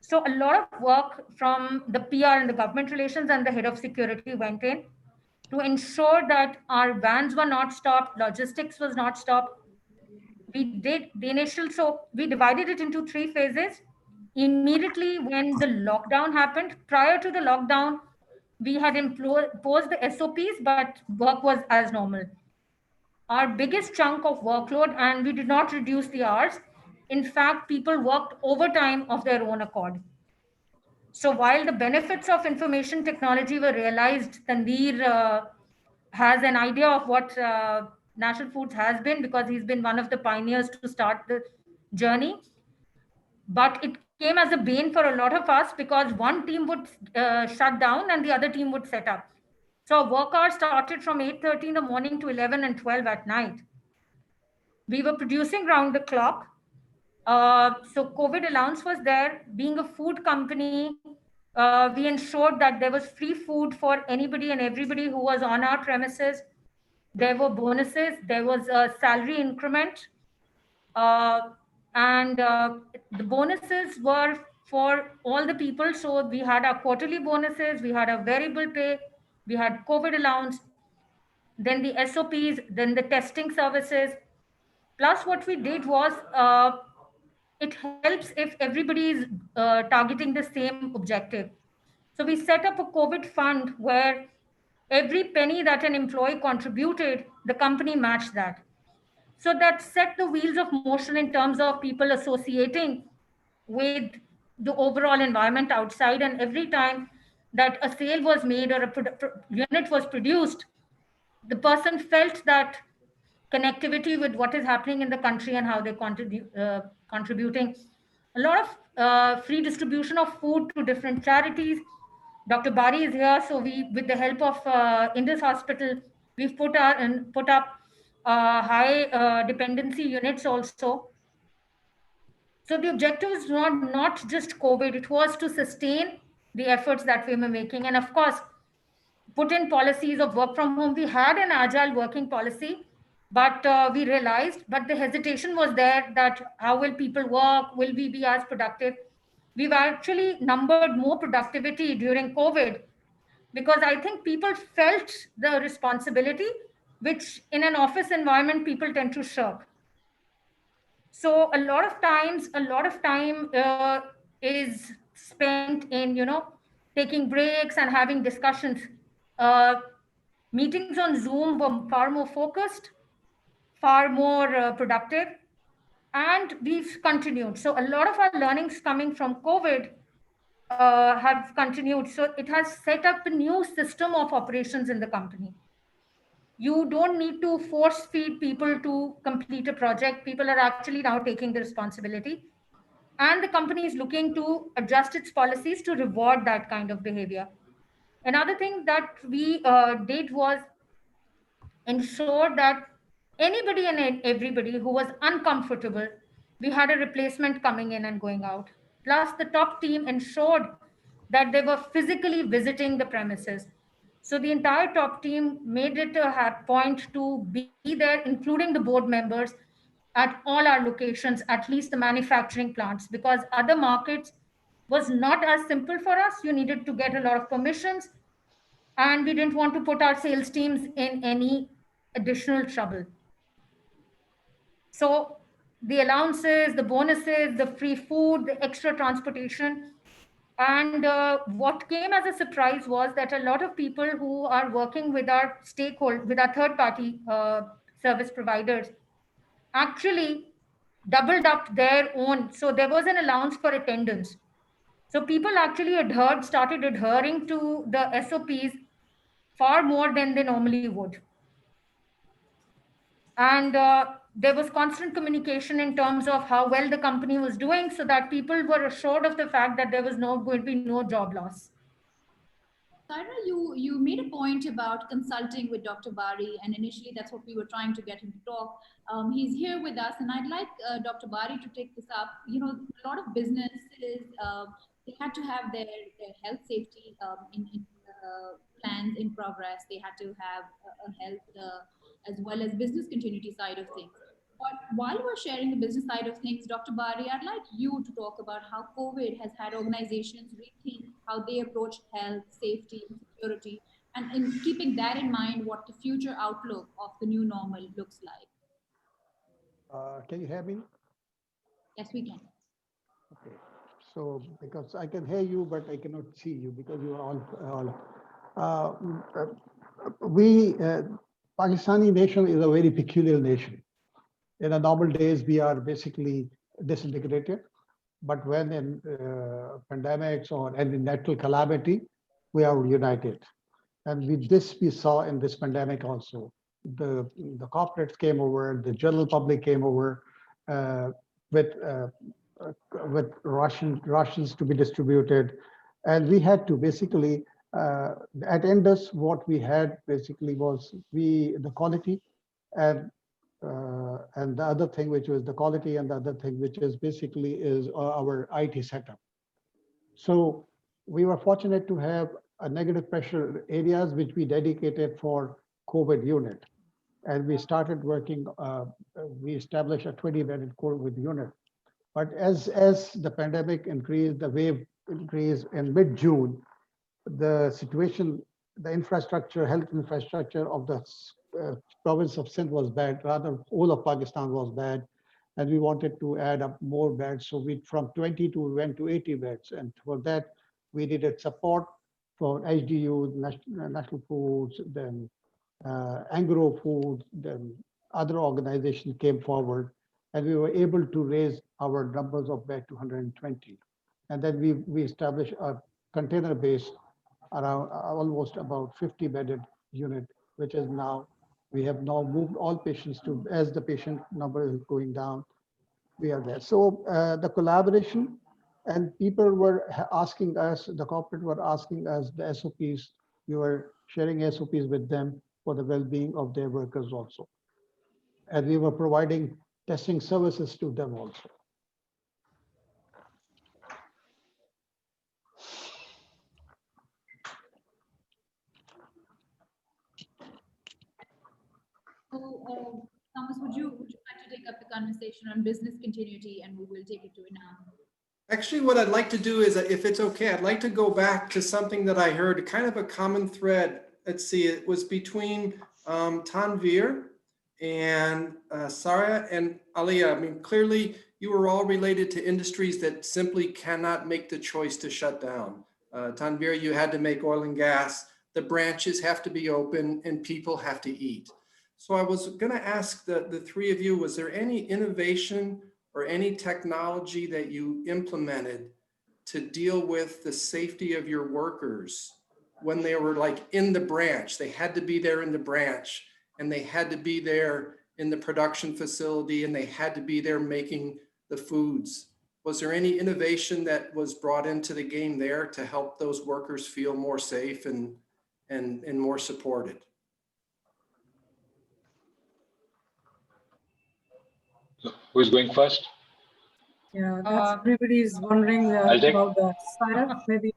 So a lot of work from the PR and the government relations and the head of security went in to ensure that our vans were not stopped, logistics was not stopped. We did the initial, so we divided it into 3 phases. Immediately when the lockdown happened, prior to the lockdown, we had imposed the SOPs, but work was as normal. Our biggest chunk of workload, and we did not reduce the hours. In fact, people worked overtime of their own accord. So while the benefits of information technology were realized, Tanveer has an idea of what National Foods has been, because he's been one of the pioneers to start the journey. But it came as a bane for a lot of us because one team would shut down and the other team would set up. So our work hours started from 8:30 in the morning to 11 and 12 at night. We were producing round the clock. So COVID allowance was there. Being a food company, we ensured that there was free food for anybody and everybody who was on our premises. There were bonuses. There was a salary increment. And the bonuses were for all the people. So we had our quarterly bonuses, we had a variable pay, we had COVID allowance, then the SOPs, then the testing services. Plus, what we did was it helps if everybody is targeting the same objective. So we set up a COVID fund where every penny that an employee contributed, the company matched that. So that set the wheels of motion in terms of people associating with the overall environment outside. And every time that a sale was made or a unit was produced, the person felt that connectivity with what is happening in the country and how they're contributing. A lot of free distribution of food to different charities. Dr. Bari is here, so we, with the help of Indus Hospital, we've put up high dependency units also. So the objective is not just COVID; it was to sustain the efforts that we were making, and of course, put in policies of work from home. We had an agile working policy, but we realized, but the hesitation was there that how will people work? Will we be as productive? We've actually numbered more productivity during COVID because I think people felt the responsibility, which in an office environment, people tend to shirk. So a lot of time is spent in, taking breaks and having discussions. Uh, Meetings on Zoom were far more focused, far more productive, and we've continued. So a lot of our learnings coming from COVID have continued. So it has set up a new system of operations in the company. You don't need to force feed people to complete a project. People are actually now taking the responsibility. And the company is looking to adjust its policies to reward that kind of behavior. Another thing that we did was ensure that anybody and everybody who was uncomfortable, we had a replacement coming in and going out. Plus, the top team ensured that they were physically visiting the premises. So the entire top team made it a point to be there, including the board members, at all our locations, at least the manufacturing plants, because other markets was not as simple for us. You needed to get a lot of permissions, and we didn't want to put our sales teams in any additional trouble. So the allowances, the bonuses, the free food, the extra transportation. And what came as a surprise was that a lot of people who are working with our with our third party service providers actually doubled up their own. So there was an allowance for attendance. So people actually started adhering to the SOPs far more than they normally would. And there was constant communication in terms of how well the company was doing, so that people were assured of the fact that there was going to be no job loss. Saira, you made a point about consulting with Dr. Bari, and initially that's what we were trying to get him to talk. He's here with us, and I'd like Dr. Bari to take this up. A lot of businesses, they had to have their health safety in plans in progress. They had to have a health as well as business continuity side of things. But while we're sharing the business side of things, Dr. Bari, I'd like you to talk about how COVID has had organizations rethink how they approach health, safety, and security, and in keeping that in mind, what the future outlook of the new normal looks like. Can you hear me? Yes, we can. Okay. So, because I can hear you, but I cannot see you because you are all. Pakistani nation is a very peculiar nation. In the normal days, we are basically disintegrated. But when in pandemics or any natural calamity, we are united. And with this, we saw in this pandemic also. the corporates came over, the general public came over with rations to be distributed, and we had to basically at Indus, what we had basically was the quality and the other thing, which was the quality, and the other thing, which is basically is our IT setup. So we were fortunate to have a negative pressure areas which we dedicated for COVID unit. And we started working, we established a 20-bedded COVID unit. But as the pandemic increased, the wave increased in mid-June, the situation, the infrastructure, health infrastructure of the province of Sindh was bad, rather all of Pakistan was bad. And we wanted to add up more beds. So we from 20 to went to 80 beds. And for that, we needed support for HDU, National Foods, then Angro Food, then other organizations came forward. And we were able to raise our numbers of bed to 120. And then we established a container base around almost about 50 bedded unit, which is now, we have now moved all patients to, as the patient number is going down, we are there. So the collaboration, and people were asking us, the corporate were asking us the SOPs, we were sharing SOPs with them for the well-being of their workers also. And we were providing testing services to them also. So, Thomas, would you like to take up the conversation on business continuity, and we will take it to Anand? Actually, what I'd like to do is, if it's okay, I'd like to go back to something that I heard, kind of a common thread. Let's see, it was between Tanvir and Sarah and Aliyah. I mean, clearly you were all related to industries that simply cannot make the choice to shut down. Tanvir, you had to make oil and gas. The branches have to be open and people have to eat. So I was going to ask the three of you, was there any innovation or any technology that you implemented to deal with the safety of your workers when they were like in the branch? They had to be there in the branch, and they had to be there in the production facility, and they had to be there making the foods. Was there any innovation that was brought into the game there to help those workers feel more safe and more supported? So who's going first? Yeah, that's everybody's wondering about that. Sarah, maybe.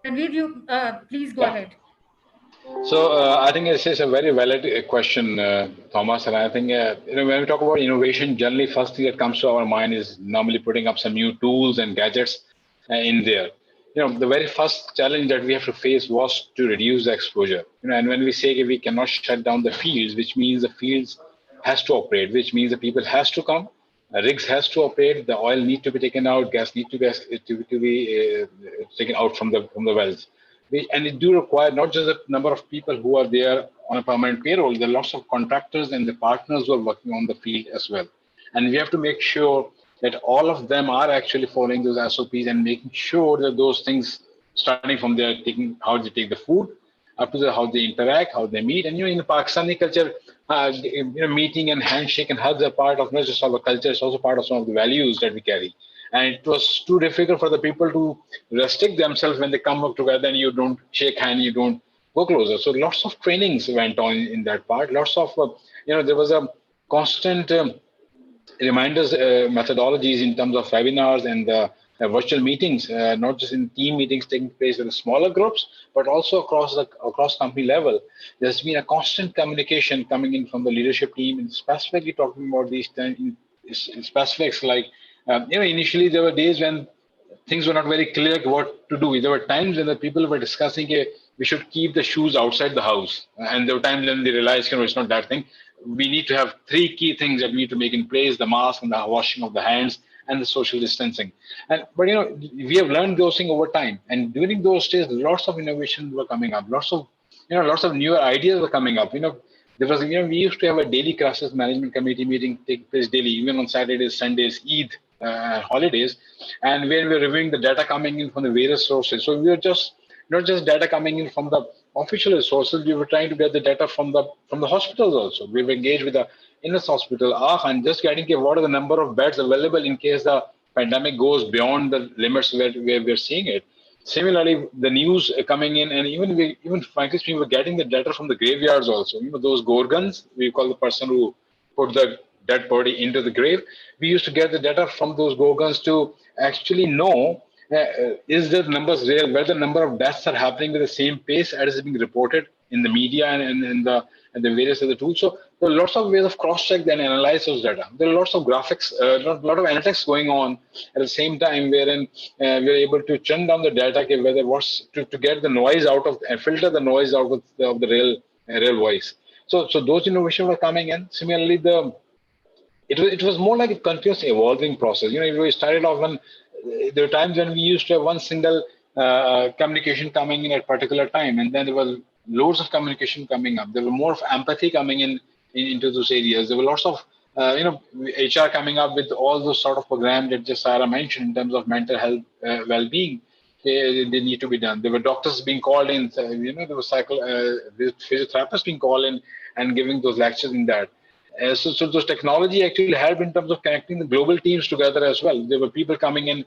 Tanvir, you please go ahead. So I think this is a very valid question, Thomas. And I think when we talk about innovation, generally first thing that comes to our mind is normally putting up some new tools and gadgets in there. The very first challenge that we have to face was to reduce the exposure. And when we say we cannot shut down the fields, which means the fields has to operate, which means the people has to come, rigs has to operate, the oil need to be taken out, gas need to be taken out from the wells. And it do require not just the number of people who are there on a permanent payroll, there are lots of contractors and the partners who are working on the field as well. And we have to make sure that all of them are actually following those SOPs and making sure that those things, starting from their how they take the food, up to how they interact, how they meet. And in the Pakistani culture, meeting and handshake and hugs are part of not just our culture, it's also part of some of the values that we carry. And it was too difficult for the people to restrict themselves when they come up together and you don't shake hand, you don't go closer. So lots of trainings went on in that part. Lots of, there was a constant reminders, methodologies in terms of webinars and virtual meetings, not just in team meetings taking place with the smaller groups, but also across company level. There's been a constant communication coming in from the leadership team, and specifically talking about these specifics like, initially there were days when things were not very clear what to do. There were times when the people were discussing we should keep the shoes outside the house. And there were times when they realized, it's not that thing. We need to have three key things that we need to make in place: the mask and the washing of the hands and the social distancing. But we have learned those things over time. And during those days, lots of innovations were coming up. Lots of newer ideas were coming up. There was, we used to have a daily crisis management committee meeting take place daily, even on Saturdays, Sundays, Eid, holidays, and where we were reviewing the data coming in from the various sources. So we were just not just data coming in from the official resources. We were trying to get the data from the hospitals also. We were engaged with the Innes Hospital, and just getting what are the number of beds available in case the pandemic goes beyond the limits where we're seeing it. Similarly, the news coming in, and even frankly speaking, we're getting the data from the graveyards also. Those gorgons, we call the person who put the dead body into the grave. We used to get the data from those gorgons to actually know is the numbers real, where the number of deaths are happening with the same pace as is being reported in the media and the various other tools. So there are lots of ways of cross-check and analyze those data. There are lots of graphics, a lot of analytics going on at the same time, wherein we're able to churn down the data, whether to get the noise out of and filter the noise out of the real voice. So those innovations were coming in. Similarly, it was more like a continuous evolving process. We started off when there were times when we used to have one single communication coming in at a particular time, and then there was loads of communication coming up. There were more of empathy coming into those areas. There were lots of HR coming up with all those sort of programs that just Sarah mentioned in terms of mental health well-being. They need to be done. There were doctors being called in. There were physiotherapists being called in and giving those lectures in that. So those technology actually helped in terms of connecting the global teams together as well. There were people coming in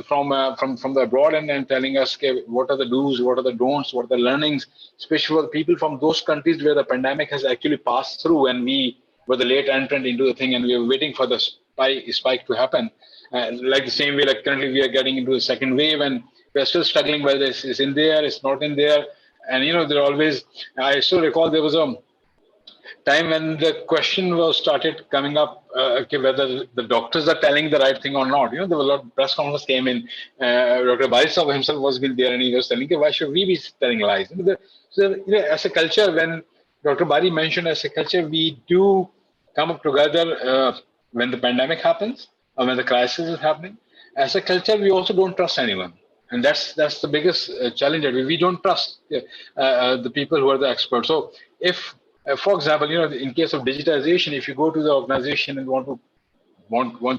from the abroad and telling us, okay, what are the do's, what are the don'ts, what are the learnings, especially for the people from those countries where the pandemic has actually passed through, and we were the late entrant into the thing, and we were waiting for the spike to happen. Like the same way, like currently we are getting into the second wave, and we're still struggling whether it's in there, it's not in there, and there are always. I still recall there was a time when the question was started coming up, whether the doctors are telling the right thing or not. There was a lot of press conference came in. Dr. Barisov himself was been there, and he was telling, why should we be telling lies? So, as a culture, when Dr. Bari mentioned as a culture, we do come up together when the pandemic happens or when the crisis is happening. As a culture, we also don't trust anyone. And that's the biggest challenge that we don't trust the people who are the experts. So if for example, in case of digitization, if you go to the organization and want a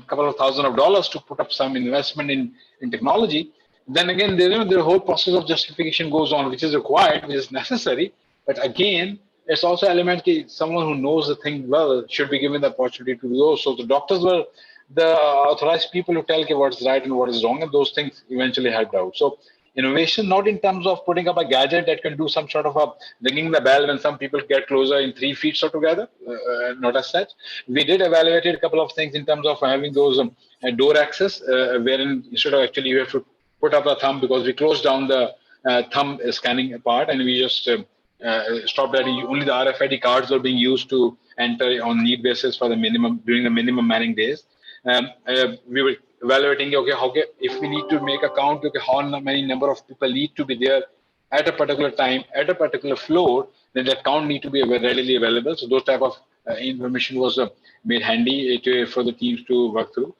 couple of $1,000s to put up some investment in technology, then again, the whole process of justification goes on, which is required, which is necessary. But again, it's also element someone who knows the thing well should be given the opportunity to do those. So the doctors were the authorized people who tell what's right and what is wrong, and those things eventually helped out. So innovation, not in terms of putting up a gadget that can do some sort of a ringing the bell when some people get closer in 3 feet or together, not as such. We did evaluate a couple of things in terms of having those door access, wherein instead of actually you have to put up a thumb, because we closed down the thumb scanning part, and we just stopped that. Only the RFID cards were being used to enter on need basis for the during the minimum manning days. We were evaluating, okay, if we need to make a count, how many number of people need to be there at a particular time, at a particular floor, then that count need to be readily available. So those type of information was made handy for the teams to work through.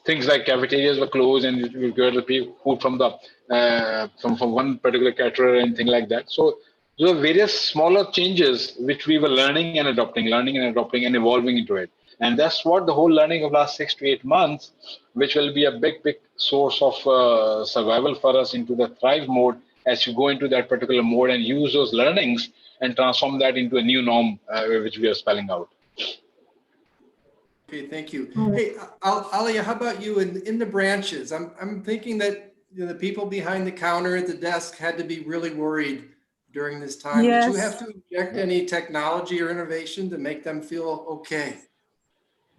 Things like cafeterias were closed, and you get the food from from one particular caterer and things like that. So there are various smaller changes which we were learning and adopting and evolving into it. And that's what the whole learning of last 6 to 8 months, which will be a big source of survival for us into the thrive mode as you go into that particular mode and use those learnings and transform that into a new norm, which we are spelling out. Okay, thank you. Hey, Alia, how about you in the branches? I'm thinking that the people behind the counter at the desk had to be really worried during this time. Yes. Did you have to inject any technology or innovation to make them feel okay?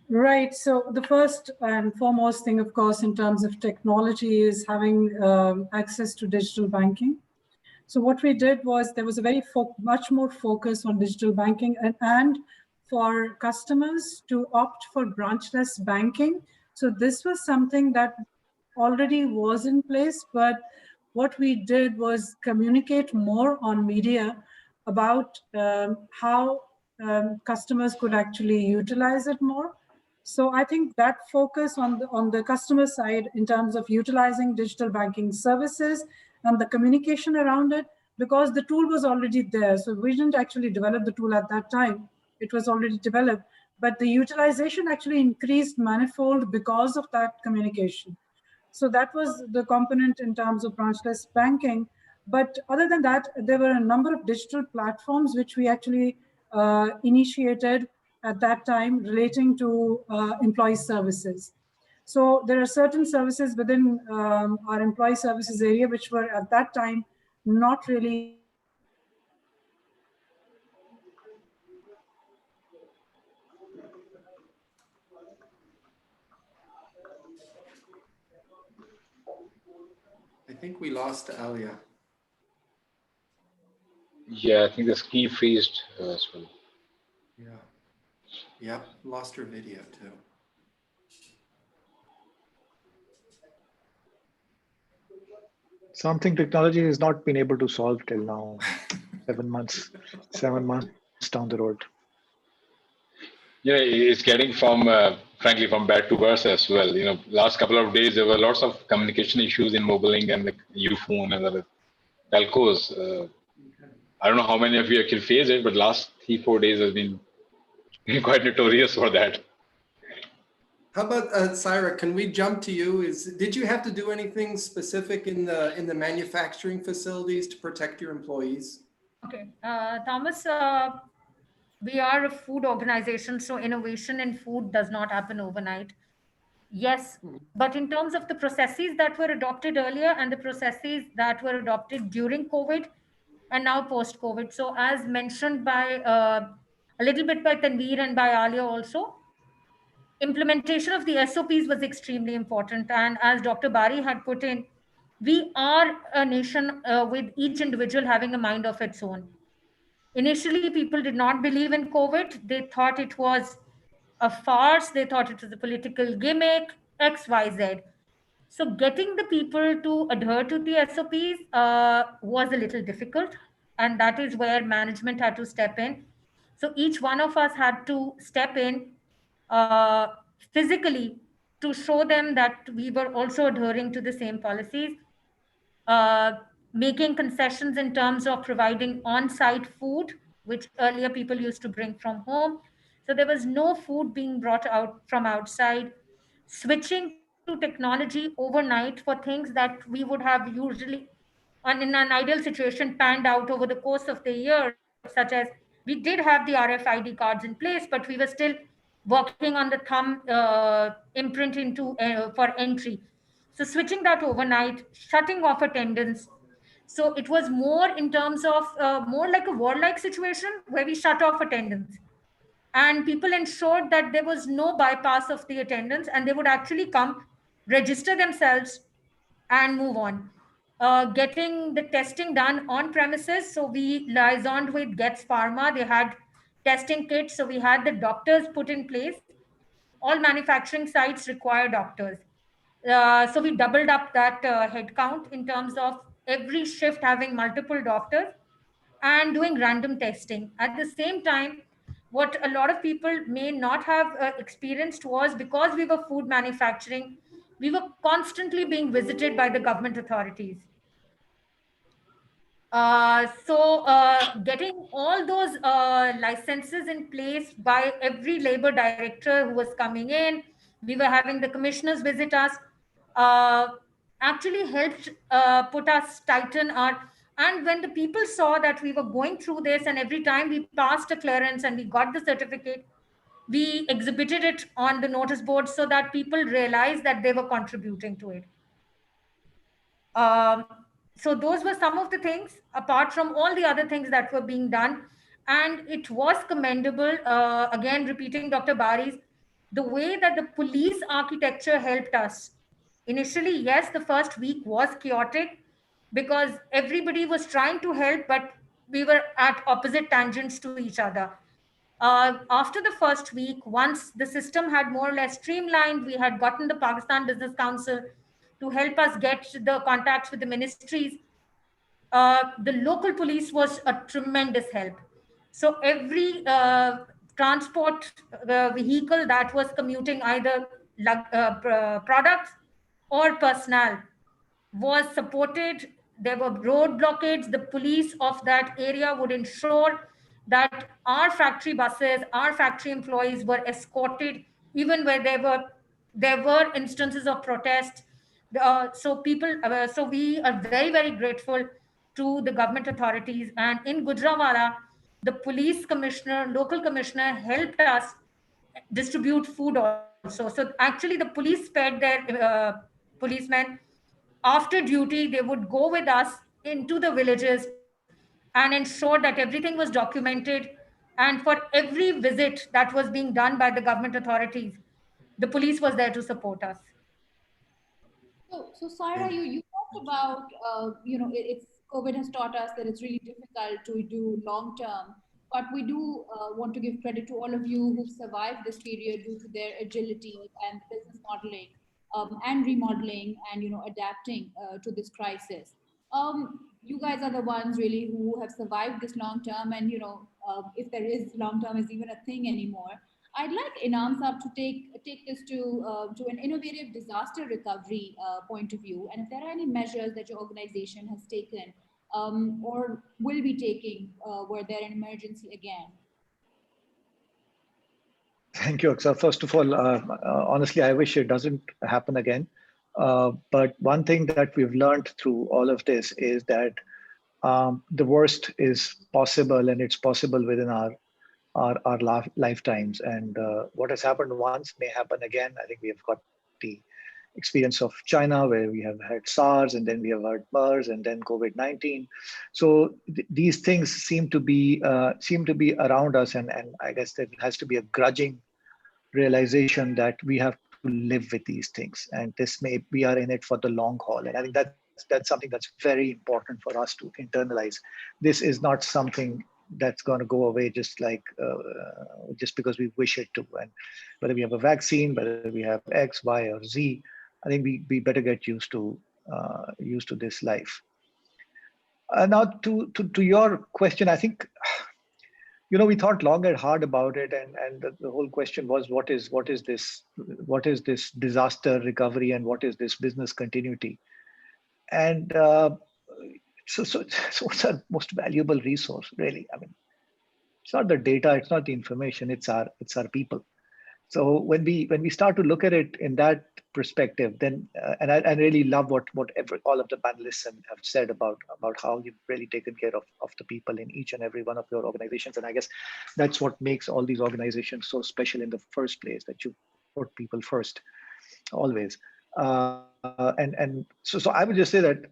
Right. So the first and foremost thing, of course, in terms of technology is having access to digital banking. So what we did was there was a much more focus on digital banking and for customers to opt for branchless banking. So this was something that already was in place, but what we did was communicate more on media about how customers could actually utilize it more. So I think that focus on the customer side in terms of utilizing digital banking services and the communication around it, because the tool was already there. So we didn't actually develop the tool at that time. It was already developed, but the utilization actually increased manifold because of that communication. So that was the component in terms of branchless banking. But other than that, there were a number of digital platforms which we actually initiated at that time relating to employee services. So there are certain services within our employee services area which were at that time not really I think we lost Alia. Yeah, I think the ski freezed as well. Yeah. Yep. Lost her video too. Something technology has not been able to solve till now. 7 months down the road. Yeah, it's getting from, frankly, from bad to worse as well. Last couple of days, there were lots of communication issues in mobiling and the Uphone and other telcos. I don't know how many of you actually face it, but last 3-4 days has been quite notorious for that. How about Syra? Can we jump to you? Did you have to do anything specific in the manufacturing facilities to protect your employees? Okay, Thomas, we are a food organization, so innovation in food does not happen overnight. Yes, but in terms of the processes that were adopted earlier and the processes that were adopted during COVID and now post-COVID. So as mentioned by a little bit by Tanveer and by Alia also, implementation of the SOPs was extremely important. And as Dr. Bari had put in, we are a nation with each individual having a mind of its own. Initially, people did not believe in COVID. They thought it was a farce. They thought it was a political gimmick, X, Y, Z. So getting the people to adhere to the SOPs was a little difficult. And that is where management had to step in. So each one of us had to step in uh, physically to show them that we were also adhering to the same policies, uh, making concessions in terms of providing on-site food, which earlier people used to bring from home. So there was no food being brought out from outside. Switching to technology overnight for things that we would have usually, and in an ideal situation, panned out over the course of the year, such as we did have the RFID cards in place, but we were still working on the thumb imprint for entry. So switching that overnight, shutting off attendance. So it was more in terms of more like a warlike situation where we shut off attendance. And people ensured that there was no bypass of the attendance and they would actually come, register themselves, and move on. Getting the testing done on premises. So we liaisoned with Getz Pharma. They had testing kits. So we had the doctors put in place. All manufacturing sites require doctors. So we doubled up that headcount in terms of every shift having multiple doctors and doing random testing. At the same time, what a lot of people may not have experienced was because we were food manufacturing, we were constantly being visited by the government authorities. Getting all those licenses in place by every labor director who was coming in, we were having the commissioners visit us, uh, actually helped put us tighten our. And when the people saw that we were going through this, and every time we passed a clearance and we got the certificate, we exhibited it on the notice board so that people realized that they were contributing to it. Um, so those were some of the things, apart from all the other things that were being done. And it was commendable, again, repeating Dr. Bari's, the way that the police architecture helped us. Initially, yes, the first week was chaotic because everybody was trying to help, but we were at opposite tangents to each other. After the first week, once the system had more or less streamlined, we had gotten the Pakistan Business Council to help us get the contacts with the ministries. The local police was a tremendous help. So every transport vehicle that was commuting either products or personnel was supported. There were road blockades. The police of that area would ensure that our factory buses, our factory employees were escorted, even where there were instances of protest. So we are very, very grateful to the government authorities. And in Gujranwala, the police commissioner, local commissioner helped us distribute food also. So actually the police spared their policemen. After duty, they would go with us into the villages and ensure that everything was documented. And for every visit that was being done by the government authorities, the police was there to support us. So Sarah, you talked about, it's COVID has taught us that it's really difficult to do long term, but we do want to give credit to all of you who've survived this period due to their agility and business modeling and remodeling and, adapting to this crisis. You guys are the ones really who have survived this long term, and, if there is long term is even a thing anymore. I'd like Inam Saab to take this to an innovative disaster recovery point of view, and if there are any measures that your organization has taken or will be taking were there an emergency again. Thank you, Aksa. First of all, honestly, I wish it doesn't happen again. But one thing that we've learned through all of this is that the worst is possible, and it's possible within our lifetimes. And what has happened once may happen again. I think we have got the experience of China, where we have had SARS, and then we have had MERS, and then COVID-19. So these things seem to be around us, and I guess there has to be a grudging realization that we have to live with these things, and we are in it for the long haul. And I think that's something that's very important for us to internalize. This is not something that's going to go away just because we wish it to. And whether we have a vaccine, whether we have X, Y, or Z, I think we better get used to this life. Now to your question, I think, we thought long and hard about it, and the whole question was, what is this disaster recovery, and what is this business continuity? And so what's our most valuable resource, really? I mean, it's not the data, it's not the information, it's our people. So when we start to look at it in that perspective, then and I really love what all of the panelists have said about how you've really taken care of the people in each and every one of your organizations. And I guess that's what makes all these organizations so special in the first place, that you put people first, always. And so I would just say that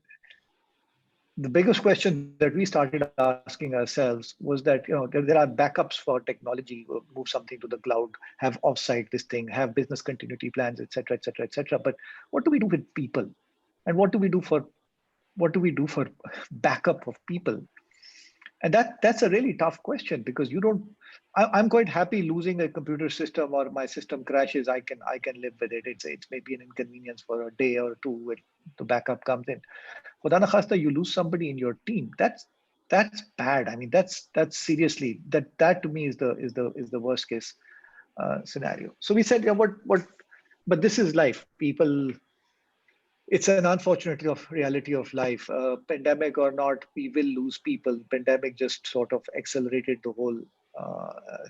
the biggest question that we started asking ourselves was that, there are backups for technology, move something to the cloud, have offsite this thing, have business continuity plans, et cetera, et cetera, et cetera. But what do we do with people? And what do we do for backup of people? And that's a really tough question, because I'm quite happy losing a computer system, or my system crashes. I can live with it. It's maybe an inconvenience for a day or two when the backup comes in. But Khasta, you lose somebody in your team. That's bad. I mean, that's seriously, that to me is the worst case scenario. So we said, yeah, but this is life. People, it's an unfortunate reality of life. Pandemic or not, we will lose people. Pandemic just sort of accelerated the whole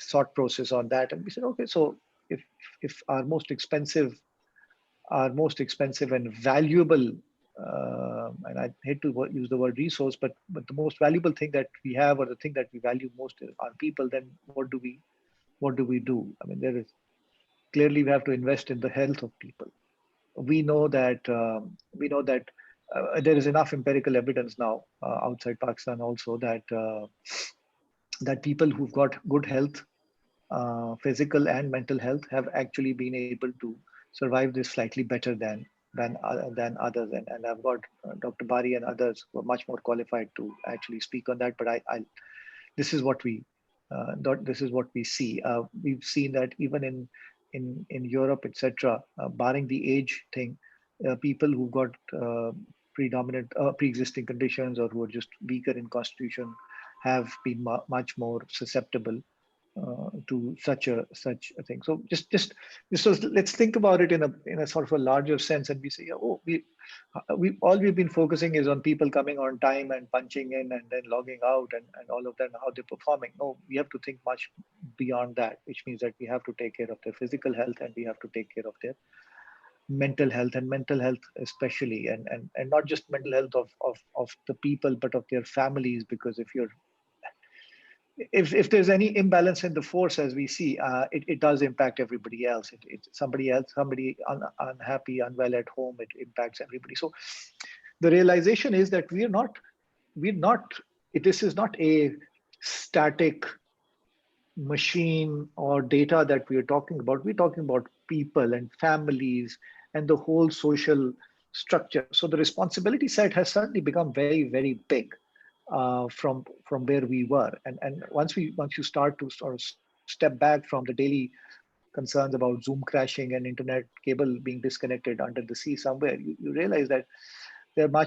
thought process on that. And we said, okay, so if our most expensive and valuable, and I hate to use the word resource, but the most valuable thing that we have, or the thing that we value most, are people, then what do we do? I mean, clearly we have to invest in the health of people. We know that there is enough empirical evidence now outside Pakistan also that people who've got good health, physical and mental health, have actually been able to survive this slightly better than others. And I've got Dr. Bari and others who are much more qualified to actually speak on that. But this is what we see. We've seen that even in Europe, etc., barring the age thing, people who got predominant pre-existing conditions, or who are just weaker in constitution, have been much more susceptible to such a thing. So let's think about it in a sort of a larger sense, and we say, oh, we've been focusing is on people coming on time and punching in and then logging out and all of that, and how they're performing. No, we have to think much beyond that, which means that we have to take care of their physical health, and we have to take care of their mental health, and mental health especially, and not just mental health of the people, but of their families, because if there's any imbalance in the force, as we see, it does impact everybody else. Somebody unhappy, unwell at home, it impacts everybody. So the realization is that this is not a static machine or data that we are talking about. We're talking about people and families and the whole social structure. So the responsibility side has certainly become very, very big from where we were. And once you start to sort of step back from the daily concerns about Zoom crashing and internet cable being disconnected under the sea somewhere, you realize that there are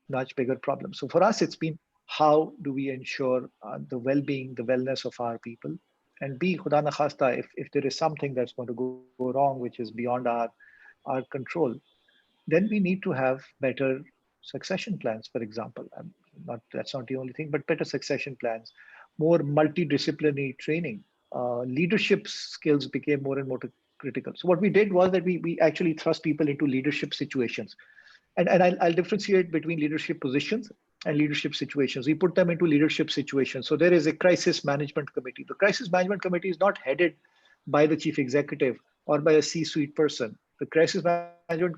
much bigger problems. So for us, it's been, how do we ensure the well-being, the wellness of our people? And B, Khuda na khasta, if there is something that's going to go wrong, which is beyond our control, then we need to have better succession plans, for example. That's not the only thing, but better succession plans, more multidisciplinary training. Leadership skills became more and more critical. So what we did was that we actually thrust people into leadership situations. And I'll differentiate between leadership positions and leadership situations. We put them into leadership situations. So there is a crisis management committee. The crisis management committee is not headed by the chief executive or by a C-suite person. The crisis management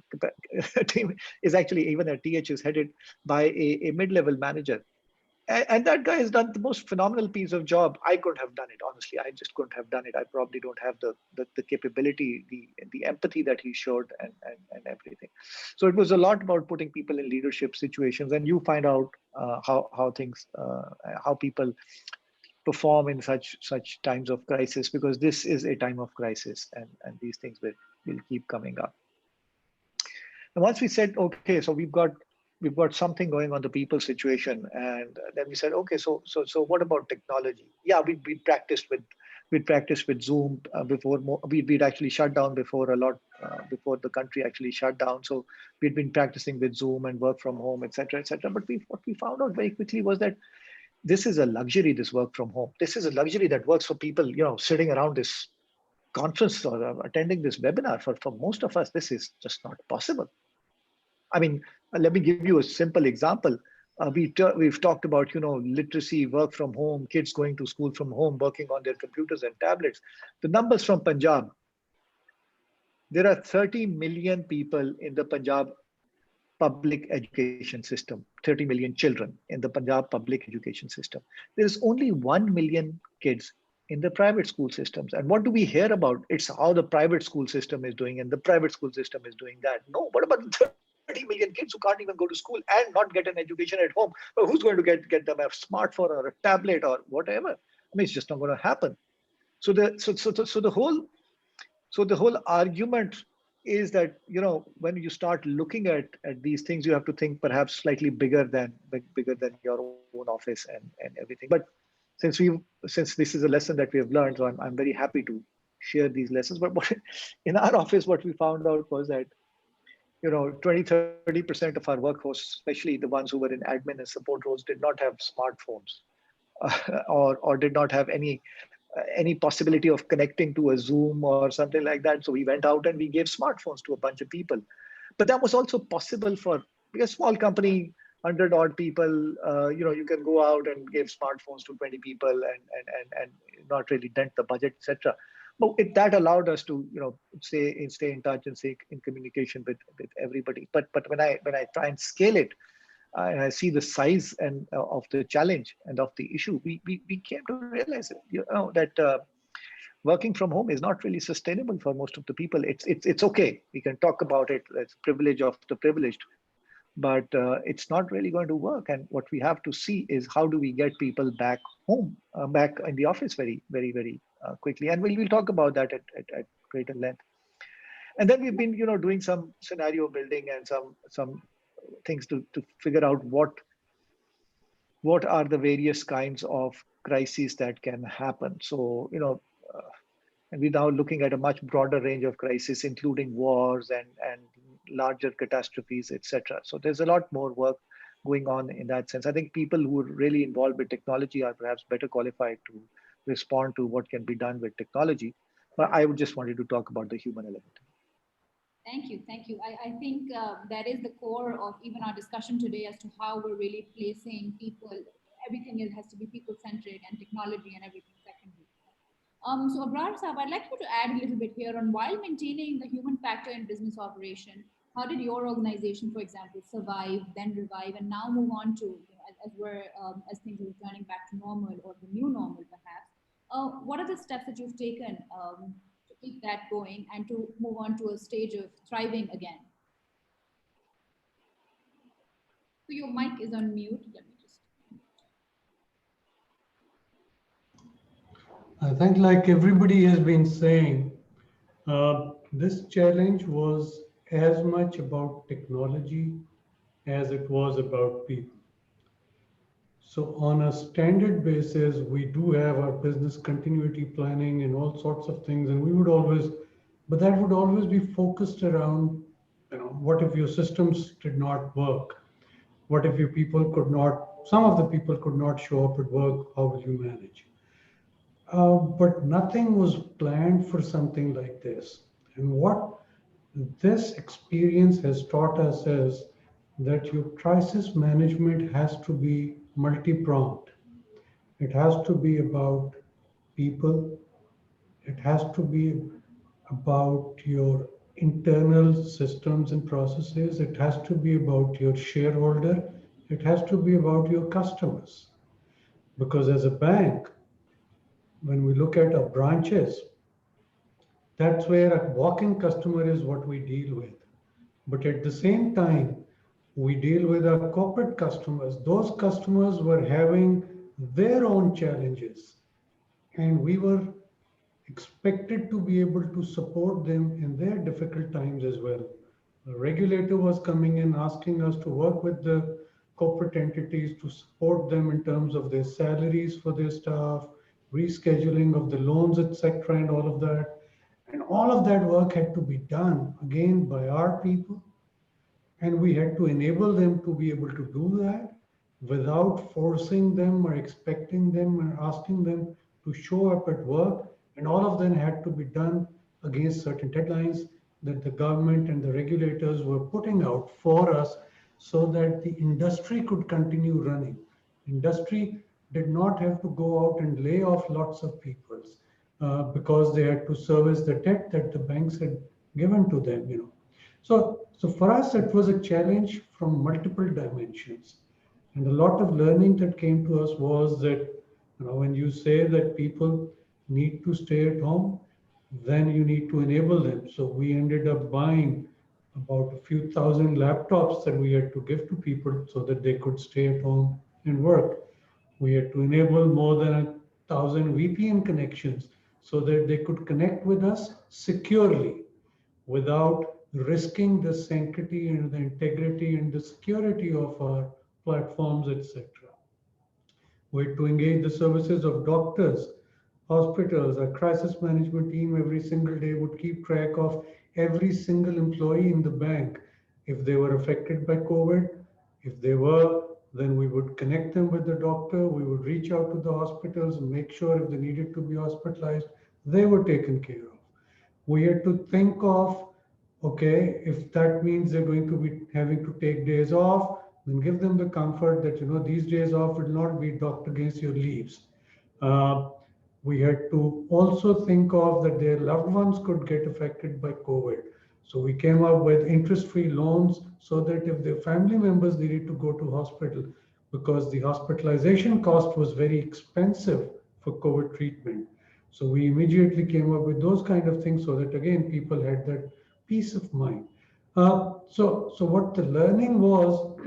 team is actually, even a TH is headed by a mid-level manager. And that guy has done the most phenomenal piece of job. I couldn't have done it, honestly. I just couldn't have done it. I probably don't have the capability, the empathy that he showed, and everything. So it was a lot about putting people in leadership situations, and you find out how people perform in such times of crisis, because this is a time of crisis, and these things will keep coming up. And once we said, okay, so we've got something going on the people situation, and then we said, okay, so what about technology? Yeah, we practiced with Zoom before. We'd actually shut down before before the country actually shut down. So we'd been practicing with Zoom and work from home, etc., etc. But what we found out very quickly was that this is a luxury. This work from home. This is a luxury that works for people, sitting around this conference or attending this webinar. For most of us, this is just not possible. I mean, let me give you a simple example. We've talked about, literacy, work from home, kids going to school from home, working on their computers and tablets. The numbers from Punjab. There are 30 million people in the Punjab public education system, 30 million children in the Punjab public education system. There's only 1 million kids in the private school systems. And what do we hear about? It's how the private school system is doing, and the private school system is doing that. No, what about the 30 million kids who can't even go to school and not get an education at home? Well, who's going to get them a smartphone or a tablet or whatever? I mean, it's just not going to happen. So the whole argument is that, when you start looking at these things, you have to think perhaps slightly bigger than your own office and everything. But since this is a lesson that we have learned, so I'm very happy to share these lessons. But in our office, what we found out was that 20-30% of our workforce, especially the ones who were in admin and support roles, did not have smartphones, or did not have any possibility of connecting to a Zoom or something like that. So we went out and we gave smartphones to a bunch of people. But that was also possible for a small company, 100 odd people. You can go out and give smartphones to 20 people and not really dent the budget, etc. But that allowed us to stay in touch and stay in communication with everybody. But when I try and scale it, and I see the size and of the challenge and of the issue, we came to realize that working from home is not really sustainable for most of the people. It's okay. We can talk about it. It's privilege of the privileged, but it's not really going to work. And what we have to see is, how do we get people back home, back in the office very, very, very quickly. And we'll talk about that at greater length. And then we've been doing some scenario building and some things to figure out what are the various kinds of crises that can happen. So, and we're now looking at a much broader range of crises, including wars and larger catastrophes, etc. So there's a lot more work going on in that sense. I think people who are really involved with technology are perhaps better qualified to respond to what can be done with technology. But I would just wanted to talk about the human element. Thank you. Thank you. I think that is the core of even our discussion today as to how we're really placing people. Everything has to be people-centric, and technology and everything secondary. So Abrar Saab, I'd like you to add a little bit here on, while maintaining the human factor in business operation, how did your organization, for example, survive, then revive, and now move on to, as things are returning back to normal, or the new normal perhaps? What are the steps that you've taken to keep that going and to move on to a stage of thriving again? So your mic is on mute. Let me just. I think, like everybody has been saying, this challenge was as much about technology as it was about people. So on a standard basis, we do have our business continuity planning and all sorts of things, and we would always, but that would always be focused around, what if your systems did not work? What if your people could not, some of the people could not show up at work? How will you manage? But nothing was planned for something like this. And what this experience has taught us is that your crisis management has to be multi-pronged. It has to be about people. It has to be about your internal systems and processes. It has to be about your shareholder. It has to be about your customers. Because as a bank, when we look at our branches, that's where a walk-in customer is what we deal with. But at the same time, we deal with our corporate customers. Those customers were having their own challenges, and we were expected to be able to support them in their difficult times as well. The regulator was coming in asking us to work with the corporate entities to support them in terms of their salaries for their staff, rescheduling of the loans, etc., and all of that. And all of that work had to be done again by our people. And we had to enable them to be able to do that without forcing them or expecting them or asking them to show up at work. And all of them had to be done against certain deadlines that the government and the regulators were putting out for us so that the industry could continue running. Industry did not have to go out and lay off lots of people because they had to service the debt that the banks had given to them. So for us, it was a challenge from multiple dimensions. And a lot of learning that came to us was that, when you say that people need to stay at home, then you need to enable them. So we ended up buying about a few thousand laptops that we had to give to people so that they could stay at home and work. We had to enable more than 1,000 VPN connections so that they could connect with us securely without risking the sanctity and the integrity and the security of our platforms, etc. We had to engage the services of doctors, hospitals. Our crisis management team every single day would keep track of every single employee in the bank. If they were affected by COVID, if they were, then we would connect them with the doctor. We would reach out to the hospitals and make sure if they needed to be hospitalized, they were taken care of. We had to think of, okay, if that means they're going to be having to take days off, then give them the comfort that, these days off will not be docked against your leaves. We had to also think of that their loved ones could get affected by COVID. So we came up with interest-free loans so that if their family members needed to go to hospital, because the hospitalization cost was very expensive for COVID treatment. So we immediately came up with those kind of things so that, again, people had that peace of mind. So what the learning was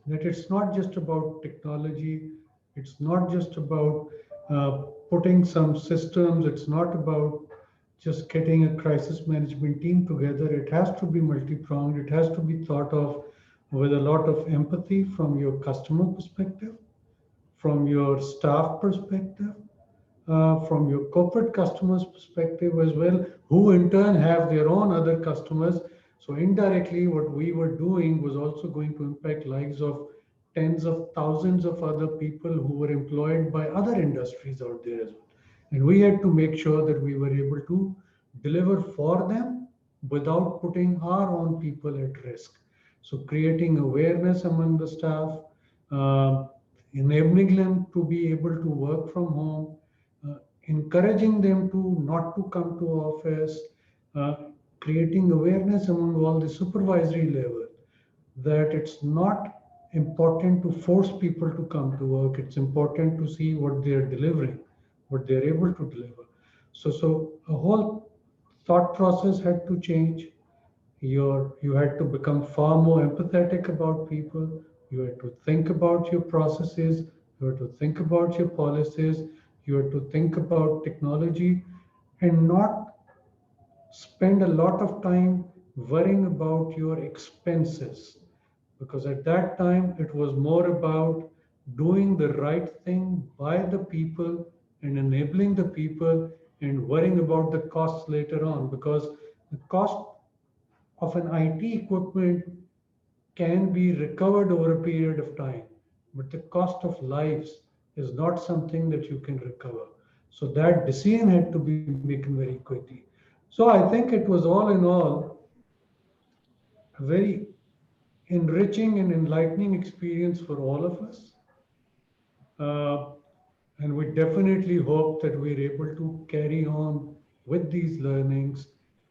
that it's not just about technology. It's not just about putting some systems. It's not about just getting a crisis management team together. It has to be multi-pronged. It has to be thought of with a lot of empathy from your customer perspective, from your staff perspective, from your corporate customers perspective as well, who in turn have their own other customers. So indirectly, what we were doing was also going to impact lives of tens of thousands of other people who were employed by other industries out there as well. And we had to make sure that we were able to deliver for them, without putting our own people at risk. So creating awareness among the staff, uh, enabling them to be able to work from home, encouraging them to not to come to office, uh, creating awareness among all the supervisory level that it's not important to force people to come to work. It's important to see what they're delivering, what they're able to deliver. So a whole thought process had to change. You had to become far more empathetic about people. You had to think about your processes. You had to think about your policies. You had to think about technology and not spend a lot of time worrying about your expenses, because at that time it was more about doing the right thing by the people and enabling the people and worrying about the costs later on, because the cost of an IT equipment can be recovered over a period of time, but the cost of lives is not something that you can recover. So that decision had to be made very quickly. So I think it was all in all a very enriching and enlightening experience for all of us. Uh, and we definitely hope that we're able to carry on with these learnings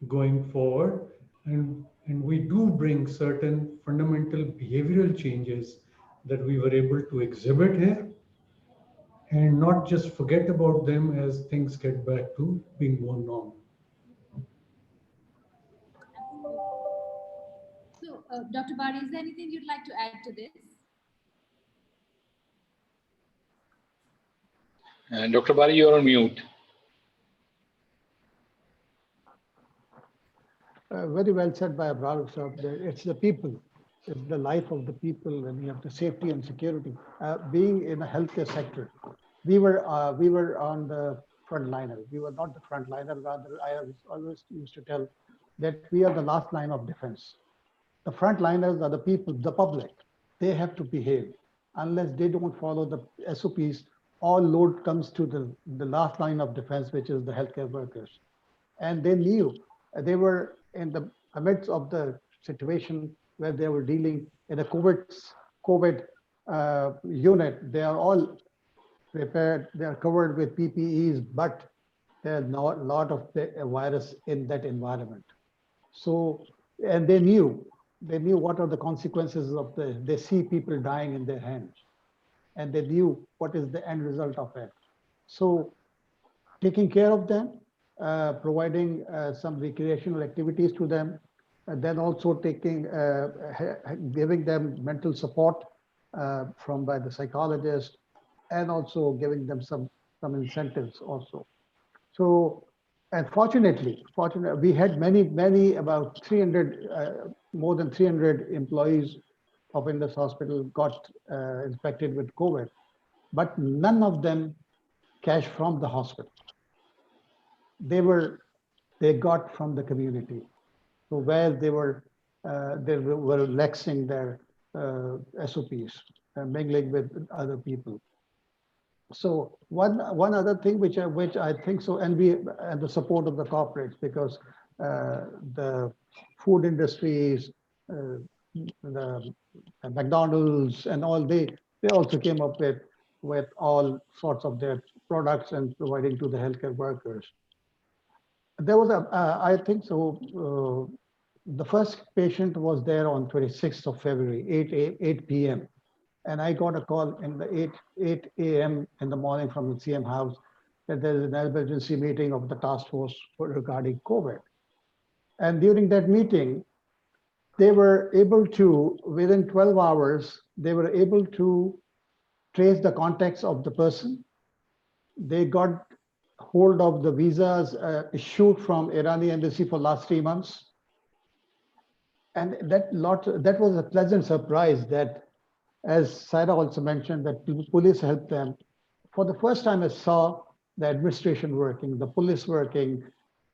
going forward. And we do bring certain fundamental behavioral changes that we were able to exhibit here and not just forget about them as things get back to being more normal. So, Dr. Bari, is there anything you'd like to add to this? Dr. Bari, you're on mute. Very well said by Abrar Saab. It's the people, it's the life of the people, and you have the safety and security. Being in the healthcare sector, we were on the frontliner. We were not the frontliner. Rather, I always used to tell that we are the last line of defense. The frontliners are the people, the public. They have to behave. Unless they don't follow the SOPs, all load comes to the last line of defense, which is the healthcare workers. And they knew they were in the midst of the situation where they were dealing in a COVID unit. They are all prepared. They are covered with PPEs, but there's not a lot of the virus in that environment. So, and they knew what are the consequences of they see people dying in their hands, and they knew what is the end result of it. So taking care of them, providing some recreational activities to them, and then also giving them mental support by the psychologist, and also giving them some incentives also. So, and fortunately, we had many, about 300, more than 300 employees of Indus Hospital got infected with COVID, but none of them cashed from the hospital. They got from the community. So where they were relaxing their SOPs, mingling with other people. So one other thing which I think so, and the support of the corporates, because the food industries, the McDonald's and all, they also came up with all sorts of their products and providing to the healthcare workers. There was I think so, the first patient was there on 26th of February, 8 p.m. And I got a call in the 8 a.m. in the morning from the CM house that there is an emergency meeting of the task force regarding COVID. And during that meeting, they were able to, within 12 hours, they were able to trace the contacts of the person. They got hold of the visas issued from Irani embassy for last 3 months. And that was a pleasant surprise that, as Saira also mentioned, that the police helped them. For the first time, I saw the administration working, the police working,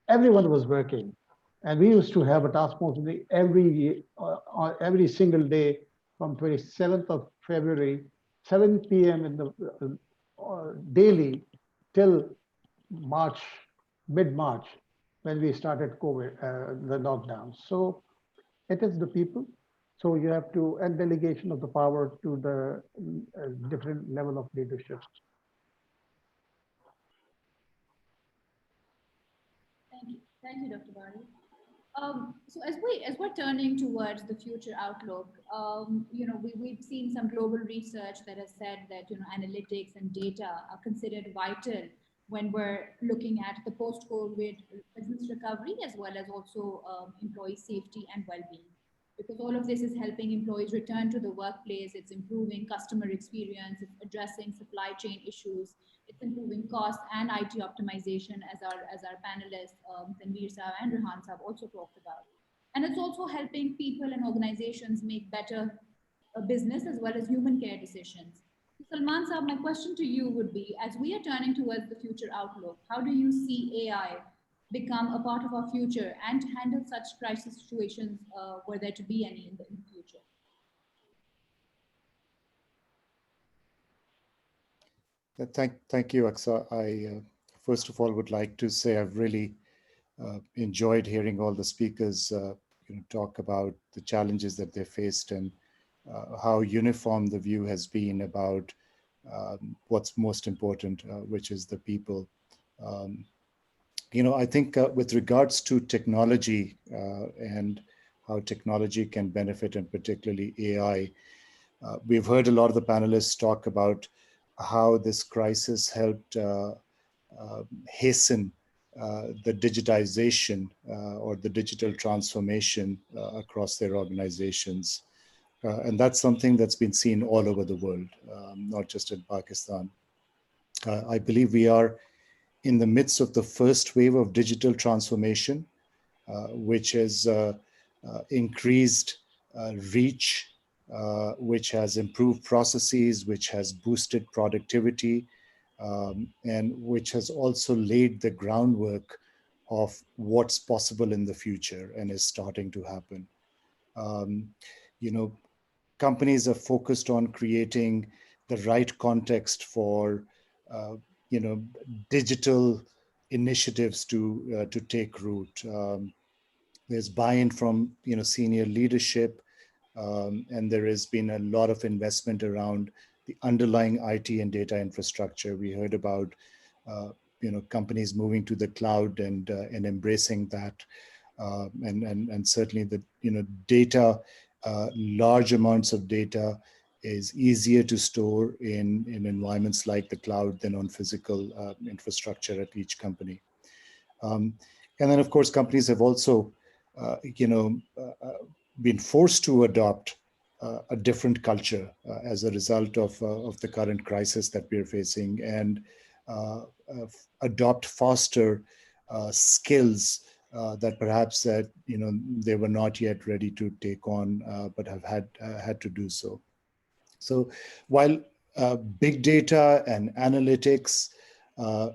everyone was working. And we used to have a task force every single day from 27th of February, 7 p.m. in the daily till March, mid-March. when we started COVID, the lockdown. So it is the people. So you have to, and delegation of the power to the different level of leadership. Thank you, Dr. Bari. So as we're turning towards the future outlook, we've seen some global research that has said that analytics and data are considered vital when we're looking at the post-COVID business recovery, as well as also employee safety and well-being. Because all of this is helping employees return to the workplace, it's improving customer experience, it's addressing supply chain issues, it's improving cost and IT optimization, as our panelists Tanveer Saab and Rehan Saab also talked about. And it's also helping people and organizations make better business as well as human care decisions. So Salman Saab, my question to you would be, as we are turning towards the future outlook, how do you see AI become a part of our future and to handle such crisis situations, were there to be any in the future? Thank you, Aksa. I first of all would like to say I've really enjoyed hearing all the speakers talk about the challenges that they faced and how uniform the view has been about what's most important, which is the people. I think with regards to technology and how technology can benefit, and particularly AI, we've heard a lot of the panelists talk about how this crisis helped hasten the digitization or the digital transformation across their organizations. And that's something that's been seen all over the world, not just in Pakistan. I believe we are in the midst of the first wave of digital transformation, which has increased reach, which has improved processes, which has boosted productivity, and which has also laid the groundwork of what's possible in the future and is starting to happen. Companies are focused on creating the right context for digital initiatives to take root. There's buy-in from senior leadership, and there has been a lot of investment around the underlying IT and data infrastructure. We heard about companies moving to the cloud and embracing that, and certainly the data, large amounts of data is easier to store in environments like the cloud than on physical infrastructure at each company. And then, of course, companies have also, been forced to adopt a different culture as a result of the current crisis that we're facing, and adopt faster skills that perhaps they were not yet ready to take on, but have had to do so. So while big data and analytics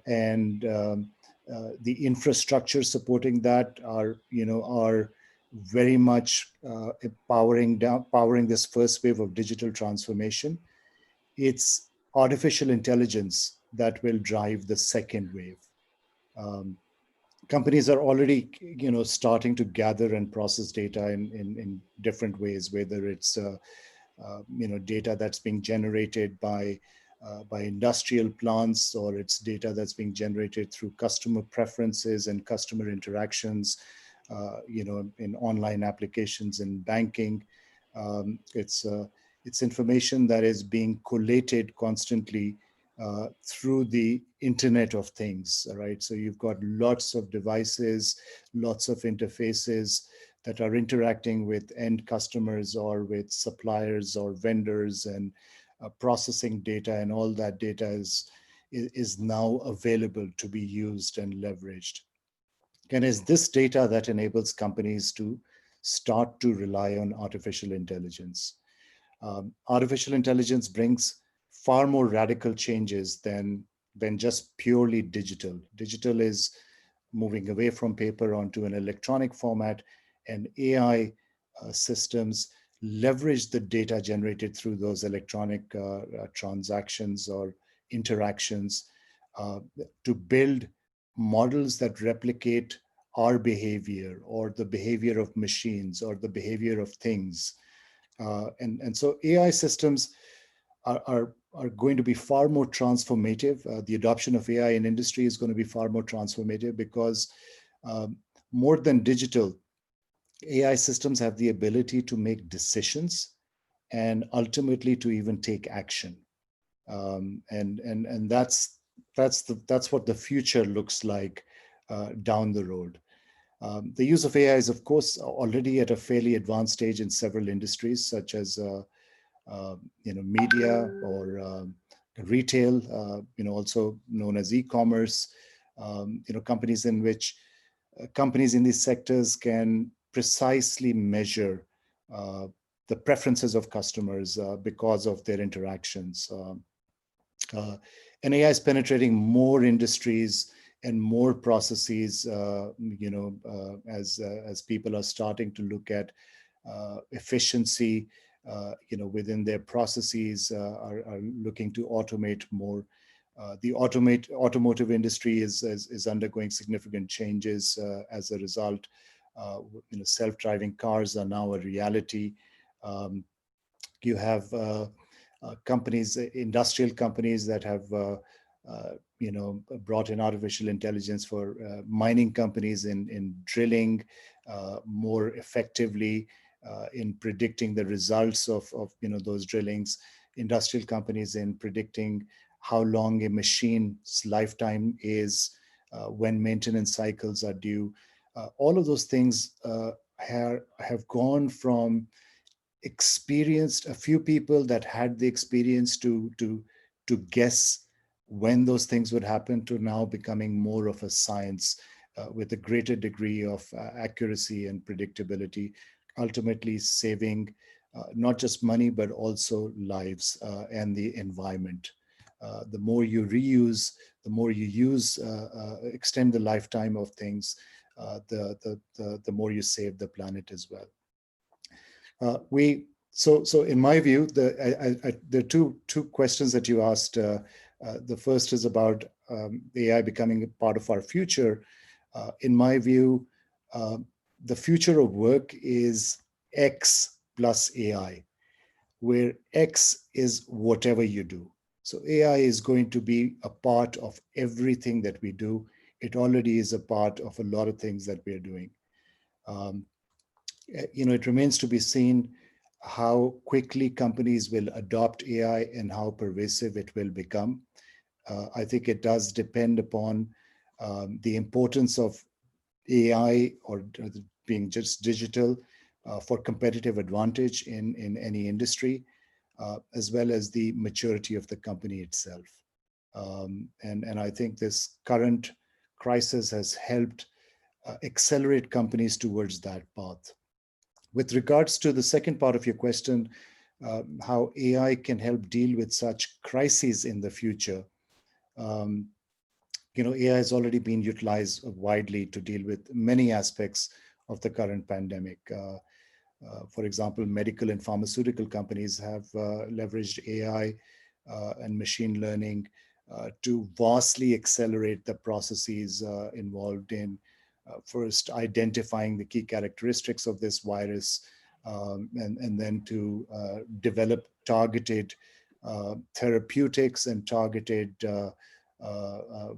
and the infrastructure supporting that are very much powering this first wave of digital transformation, it's artificial intelligence that will drive the second wave. Companies are already starting to gather and process data in different ways, whether it's data that's being generated by industrial plants, or it's data that's being generated through customer preferences and customer interactions, in online applications in banking. It's information that is being collated constantly through the Internet of Things, right? So you've got lots of devices, lots of interfaces that are interacting with end customers or with suppliers or vendors, and processing data, and all that data is now available to be used and leveraged. And it's this data that enables companies to start to rely on artificial intelligence. Artificial intelligence brings far more radical changes than just purely digital. Digital is moving away from paper onto an electronic format, and AI systems leverage the data generated through those electronic transactions or interactions to build models that replicate our behavior or the behavior of machines or the behavior of things. And so AI systems are going to be far more transformative. The adoption of AI in industry is going to be far more transformative because more than digital, AI systems have the ability to make decisions and ultimately to even take action. And that's what the future looks like down the road. The use of AI is, of course, already at a fairly advanced stage in several industries, such as media or retail, also known as e-commerce. Companies in which companies in these sectors can precisely measure the preferences of customers because of their interactions. And AI is penetrating more industries and more processes, as people are starting to look at efficiency, within their processes, are looking to automate more. The automotive industry is undergoing significant changes as a result. Self-driving cars are now a reality. You have companies, industrial companies that have brought in artificial intelligence for mining companies in drilling more effectively, in predicting the results of those drillings. Industrial companies in predicting how long a machine's lifetime is, when maintenance cycles are due. All of those things have gone from experienced, a few people that had the experience to guess when those things would happen, to now becoming more of a science with a greater degree of accuracy and predictability, ultimately saving not just money, but also lives and the environment. The more you reuse, the more you use, extend the lifetime of things, the more you save the planet as well. So in my view, there are two questions that you asked. The first is about AI becoming a part of our future. In my view, the future of work is X plus AI, where X is whatever you do. So AI is going to be a part of everything that we do. It already is a part of a lot of things that we are doing. It remains to be seen how quickly companies will adopt AI and how pervasive it will become. I think it does depend upon the importance of AI or being just digital for competitive advantage in any industry, as well as the maturity of the company itself. And I think this current crisis has helped accelerate companies towards that path. With regards to the second part of your question, how AI can help deal with such crises in the future, AI has already been utilized widely to deal with many aspects of the current pandemic. For example, medical and pharmaceutical companies have leveraged AI and machine learning to vastly accelerate the processes involved in first identifying the key characteristics of this virus, and then to develop targeted therapeutics and targeted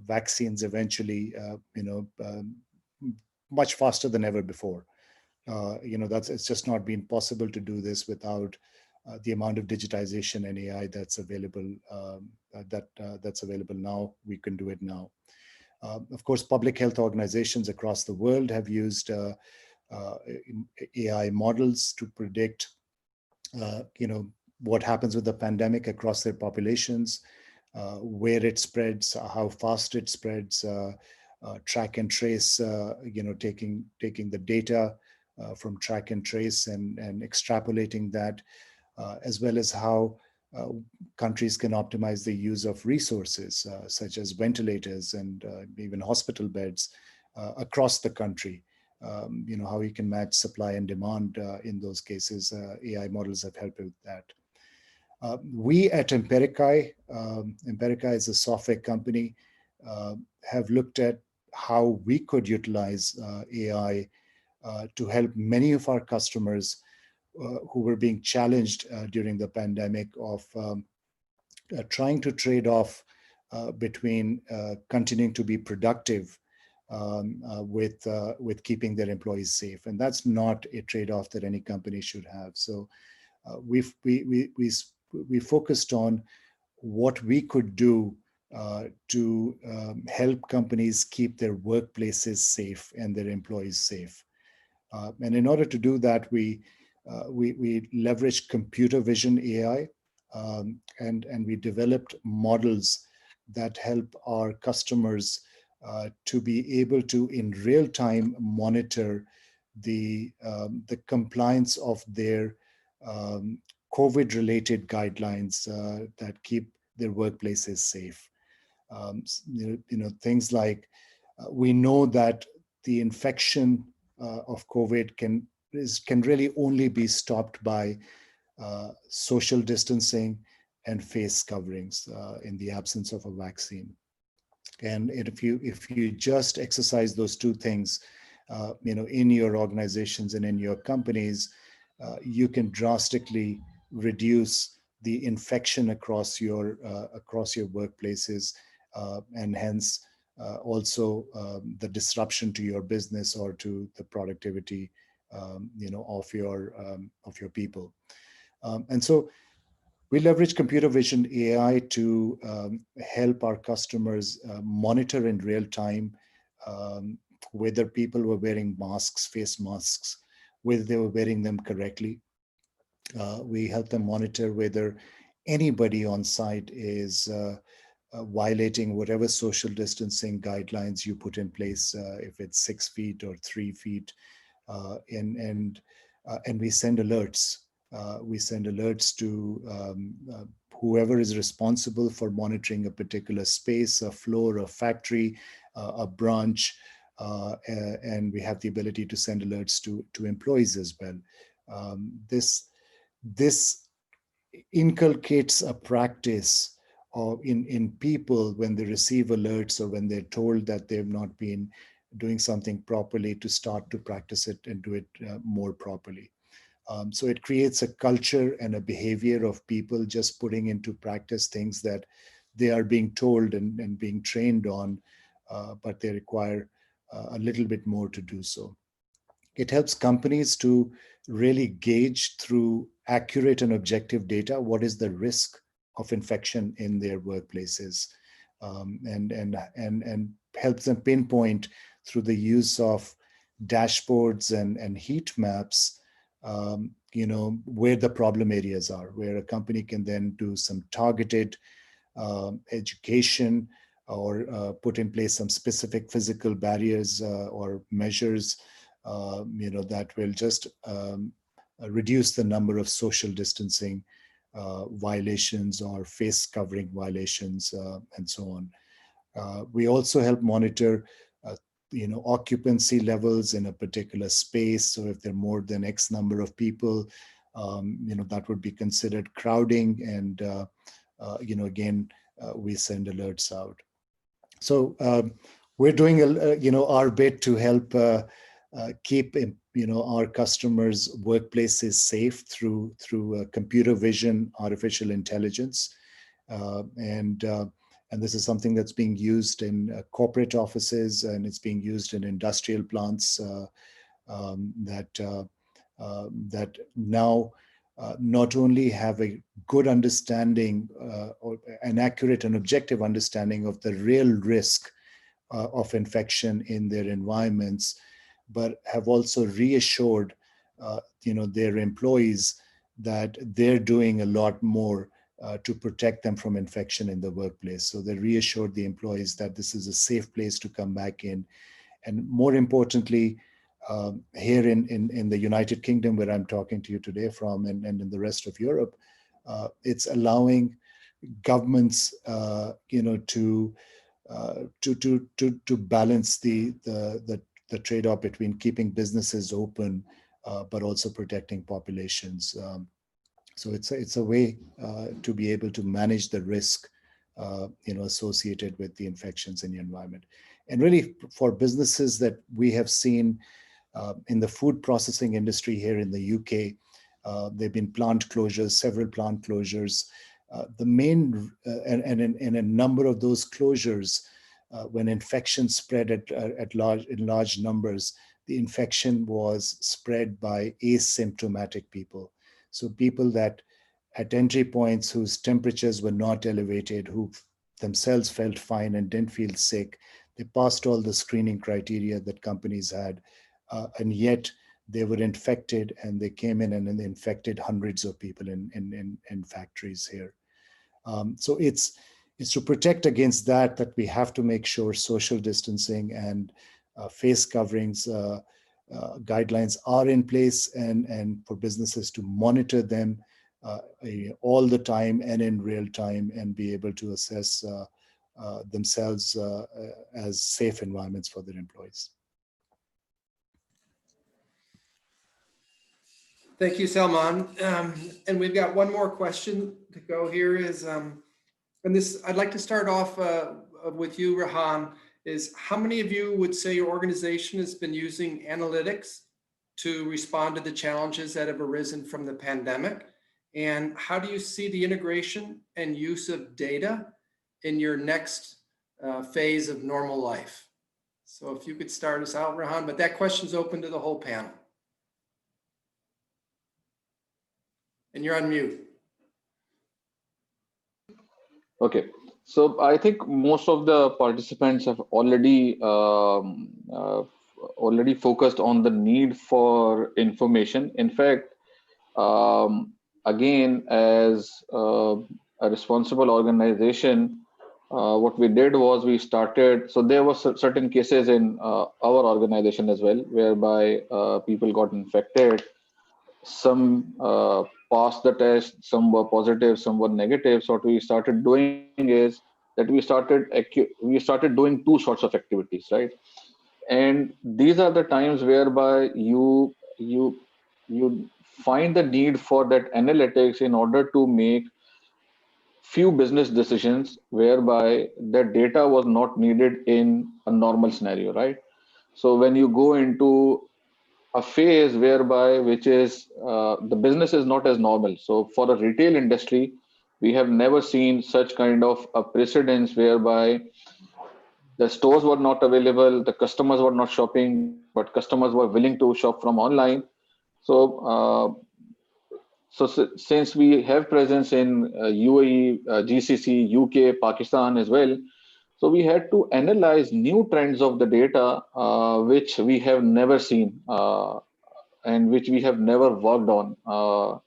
vaccines eventually, much faster than ever before. It's just not been possible to do this without the amount of digitization and AI that's available. That's available now. We can do it now. Of course, public health organizations across the world have used AI models to predict, what happens with the pandemic across their populations, where it spreads, how fast it spreads, track and trace, taking the data from track and trace and extrapolating that, as well as how countries can optimize the use of resources such as ventilators and even hospital beds across the country. How you can match supply and demand in those cases. AI models have helped with that. We at Empiricae is a software company, have looked at how we could utilize AI to help many of our customers who were being challenged during the pandemic of trying to trade off between continuing to be productive with keeping their employees safe, and that's not a trade-off that any company should have. So we focused on what we could do to help companies keep their workplaces safe and their employees safe. And in order to do that, we leveraged computer vision AI, and we developed models that help our customers to be able to, in real time, monitor the compliance of their COVID-related guidelines that keep their workplaces safe. Things like we know that the infection of COVID can really only be stopped by social distancing and face coverings in the absence of a vaccine. And if you just exercise those two things, in your organizations and in your companies, you can drastically reduce the infection across your workplaces, and hence also the disruption to your business or to the productivity, of your people. And so we leverage computer vision AI to help our customers monitor in real time whether people were wearing masks, face masks, whether they were wearing them correctly. We help them monitor whether anybody on site is violating whatever social distancing guidelines you put in place, if it's 6 feet or 3 feet, and we send alerts. We send alerts to whoever is responsible for monitoring a particular space, a floor, a factory, a branch, and we have the ability to send alerts to employees as well. This inculcates a practice in people when they receive alerts or when they're told that they've not been doing something properly, to start to practice it and do it more properly. So it creates a culture and a behavior of people just putting into practice things that they are being told and being trained on, but they require a little bit more to do so. It helps companies to really gauge through accurate and objective data what is the risk of infection in their workplaces, and helps them pinpoint through the use of dashboards and heat maps, where the problem areas are, where a company can then do some targeted education or put in place some specific physical barriers or measures, that will just reduce the number of social distancing violations or face covering violations, and so on. We also help monitor occupancy levels in a particular space. So if there are more than X number of people, that would be considered crowding, and again, we send alerts out. So we're doing our bit to help keep our customers' workplaces safe through computer vision, artificial intelligence, and this is something that's being used in corporate offices, and it's being used in industrial plants that now not only have a good understanding or an accurate and objective understanding of the real risk of infection in their environments, but have also reassured their employees that they're doing a lot more to protect them from infection in the workplace. So they reassured the employees that this is a safe place to come back in. And more importantly, here in the United Kingdom, where I'm talking to you today from, and in the rest of Europe, it's allowing governments, to balance the trade-off between keeping businesses open, but also protecting populations. So it's a way to be able to manage the risk, associated with the infections in the environment. And really for businesses that we have seen in the food processing industry here in the UK, there have been plant closures, several plant closures. The main, and in a number of those closures, when infection spread in large numbers, the infection was spread by asymptomatic people. So people that at entry points whose temperatures were not elevated, who themselves felt fine and didn't feel sick, they passed all the screening criteria that companies had, and yet they were infected, and they came in and they infected hundreds of people in factories here. So it's to protect against that we have to make sure social distancing and face coverings guidelines are in place, and for businesses to monitor them all the time and in real time, and be able to assess themselves as safe environments for their employees. Thank you, Salman. And we've got one more question to go here is, and this, I'd like to start off with you, Rehan, is how many of you would say your organization has been using analytics to respond to the challenges that have arisen from the pandemic? And how do you see the integration and use of data in your next phase of normal life? So if you could start us out, Rehan, but that question's open to the whole panel. And you're on mute. Okay, so I think most of the participants have already focused on the need for information. In fact, again, as a responsible organization, what we did was we started, so there were certain cases in our organization as well, whereby people got infected. Some passed the test, some were positive, some were negative. So what we started doing is that we started doing two sorts of activities, right? And these are the times whereby you find the need for that analytics in order to make few business decisions whereby that data was not needed in a normal scenario, right? So when you go into a phase whereby which is the business is not as normal. So for a retail industry, we have never seen such kind of a precedence whereby the stores were not available, the customers were not shopping, but customers were willing to shop from online. So since we have presence in UAE, GCC, UK, Pakistan as well, so we had to analyze new trends of the data, which we have never seen and which we have never worked on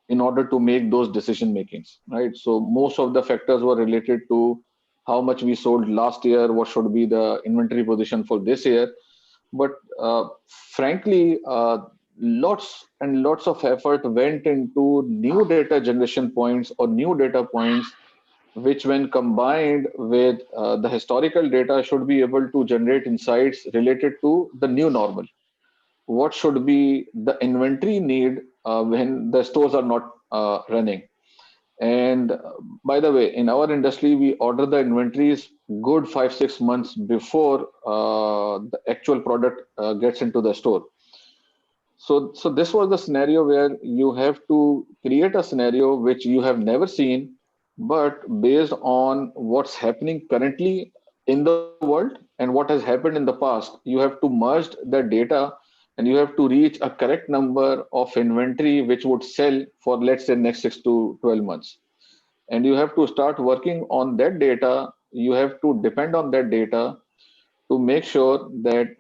in order to make those decision makings, right? So most of the factors were related to how much we sold last year, what should be the inventory position for this year. But frankly, lots and lots of effort went into new data generation points or new data points, which when combined with the historical data should be able to generate insights related to the new normal. What should be the inventory need when the stores are not running? And by the way, in our industry, we order the inventories good 5-6 months before the actual product gets into the store. So this was the scenario where you have to create a scenario which you have never seen, but based on what's happening currently in the world and what has happened in the past, you have to merge that data and you have to reach a correct number of inventory which would sell for, let's say, next 6 to 12 months. And you have to start working on that data. You have to depend on that data to make sure that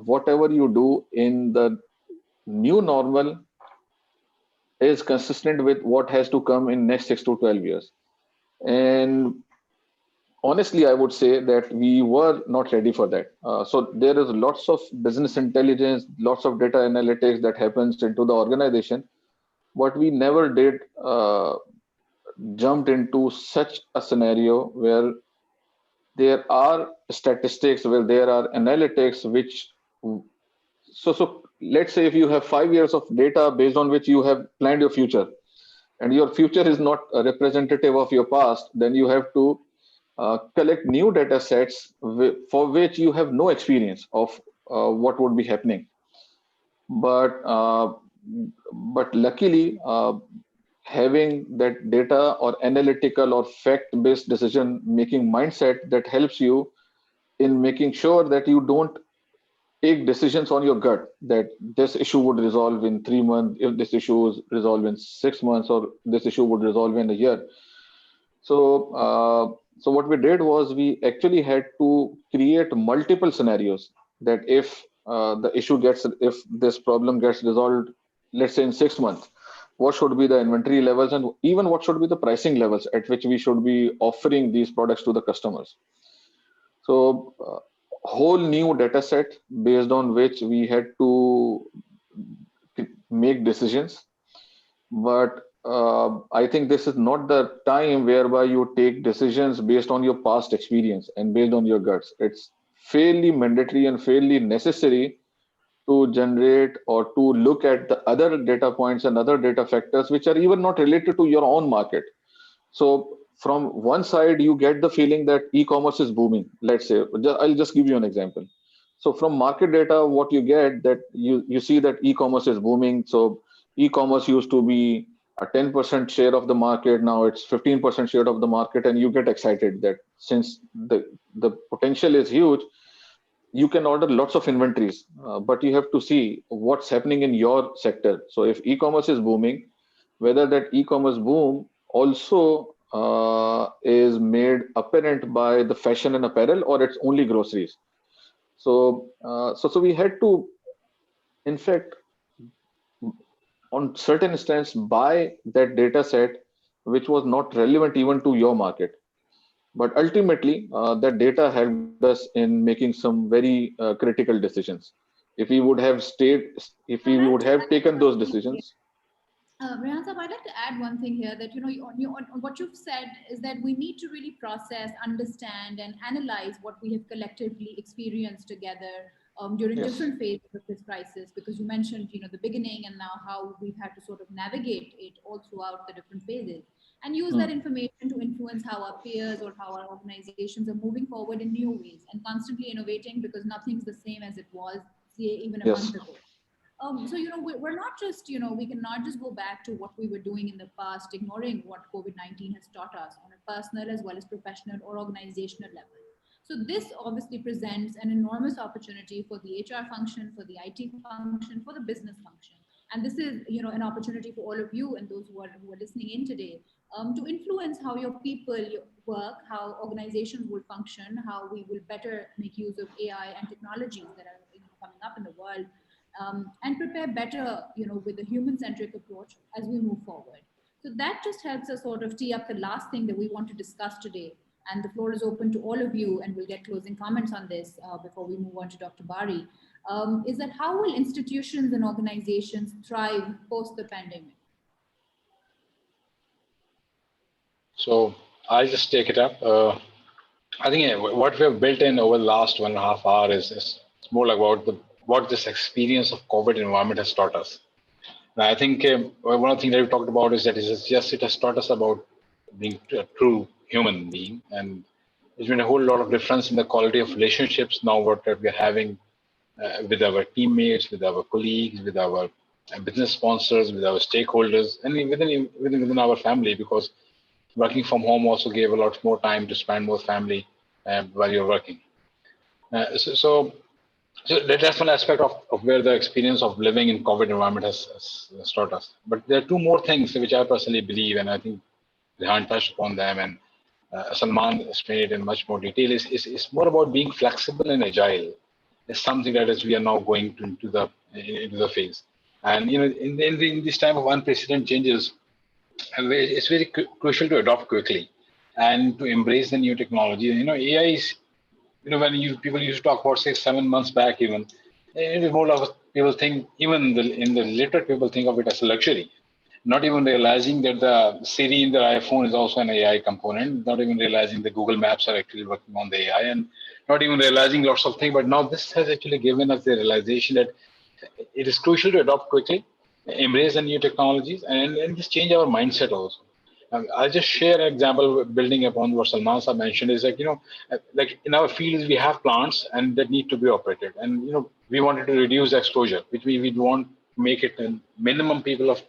whatever you do in the new normal is consistent with what has to come in next 6 to 12 years. And honestly, I would say that we were not ready for that. So there is lots of business intelligence, lots of data analytics that happens into the organization, but we never did jumped into such a scenario where there are statistics, where there are analytics, which, so let's say if you have 5 years of data based on which you have planned your future, and your future is not a representative of your past, then you have to collect new data sets for which you have no experience of what would be happening. But luckily, having that data or analytical or fact-based decision-making mindset that helps you in making sure that you don't take decisions on your gut, that this issue would resolve in 3 months, if this issue is resolved in 6 months, or this issue would resolve in a year. So, so what we did was we actually had to create multiple scenarios that if if this problem gets resolved, let's say in 6 months, what should be the inventory levels and even what should be the pricing levels at which we should be offering these products to the customers. So, whole new data set based on which we had to make decisions. But I think this is not the time whereby you take decisions based on your past experience and based on your guts. It's fairly mandatory and fairly necessary to generate or to look at the other data points and other data factors which are even not related to your own market. So from one side, you get the feeling that e-commerce is booming. Let's say, I'll just give you an example. So from market data, what you get that you see that e-commerce is booming. So e-commerce used to be a 10% share of the market. Now it's 15% share of the market. And you get excited that since the potential is huge, you can order lots of inventories, but you have to see what's happening in your sector. So if e-commerce is booming, whether that e-commerce boom also is made apparent by the fashion and apparel, or it's only groceries. So, so we had to, in fact, on certain instance, buy that data set which was not relevant even to your market. But ultimately, that data helped us in making some very critical decisions. If we would have taken those decisions. Rehan Saab, I'd like to add one thing here that, what you've said is that we need to really process, understand, and analyze what we have collectively experienced together during different phases of this crisis, because you mentioned, the beginning and now how we've had to sort of navigate it all throughout the different phases and use that information to influence how our peers or how our organizations are moving forward in new ways and constantly innovating, because nothing's the same as it was, say, even a month ago. So, we're not just, we cannot just go back to what we were doing in the past, ignoring what COVID-19 has taught us on a personal as well as professional or organizational level. So this obviously presents an enormous opportunity for the HR function, for the IT function, for the business function. And this is, an opportunity for all of you and those who are listening in today to influence how your people work, how organizations will function, how we will better make use of AI and technologies that are coming up in the world. And prepare better, with a human-centric approach as we move forward. So that just helps us sort of tee up the last thing that we want to discuss today. And the floor is open to all of you, and we'll get closing comments on this before we move on to Dr. Bari. Is that how will institutions and organizations thrive post the pandemic? So I'll just take it up. I think what we have built in over the last 1.5 hours is more like about what this experience of COVID environment has taught us. And I think one of the things that we talked about is that it has taught us about being a true human being. And there's been a whole lot of difference in the quality of relationships now what we're having with our teammates, with our colleagues, with our business sponsors, with our stakeholders, and within our family, because working from home also gave a lot more time to spend with family while you're working. So that's one aspect of where the experience of living in COVID environment has taught us. But there are two more things which I personally believe, and I think Rehan touched upon them, and Salman explained it in much more detail. Is more about being flexible and agile. It's something that we are now going into the phase. And in this time of unprecedented changes, it's very crucial to adopt quickly and to embrace the new technology. AI is. When people used to talk about 6-7 months back, even it is more like people think, even in the literate people think of it as a luxury, not even realizing that the Siri in the iPhone is also an AI component, not even realizing the Google Maps are actually working on the AI, and not even realizing lots of things. But now this has actually given us the realization that it is crucial to adopt quickly, embrace the new technologies, and just change our mindset also. I'll just share an example building upon what Salman Sir mentioned is like, like in our fields, we have plants and that need to be operated. And, we wanted to reduce exposure, which we want to make it a minimum people of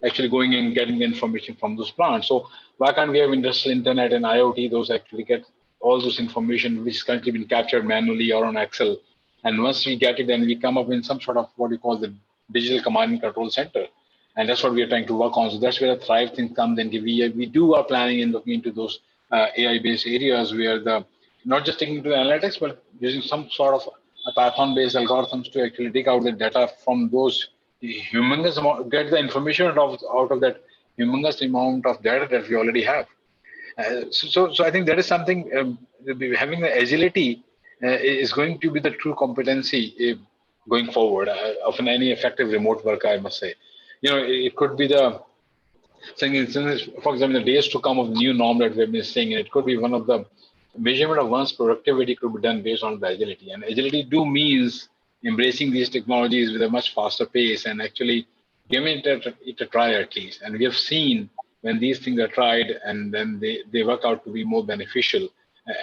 actually going and getting information from those plants. So why can't we have industrial internet and IoT, those actually get all this information which is currently been captured manually or on Excel. And once we get it, then we come up with some sort of what we call the digital command and control center. And that's what we are trying to work on. So that's where the Thrive thing comes in. We do our planning and looking into those AI-based areas where not just taking into analytics, but using some sort of a Python-based algorithms to actually dig out the data from those humongous amount, get the information out of that humongous amount of data that we already have. So I think that is something, having the agility is going to be the true competency going forward of any effective remote work, I must say. It could be the saying, for example, the days to come of the new norm that we've been seeing, it could be one of the measurement of one's productivity could be done based on the agility. And agility means embracing these technologies with a much faster pace and actually giving it a try at least. And we have seen when these things are tried and then they work out to be more beneficial.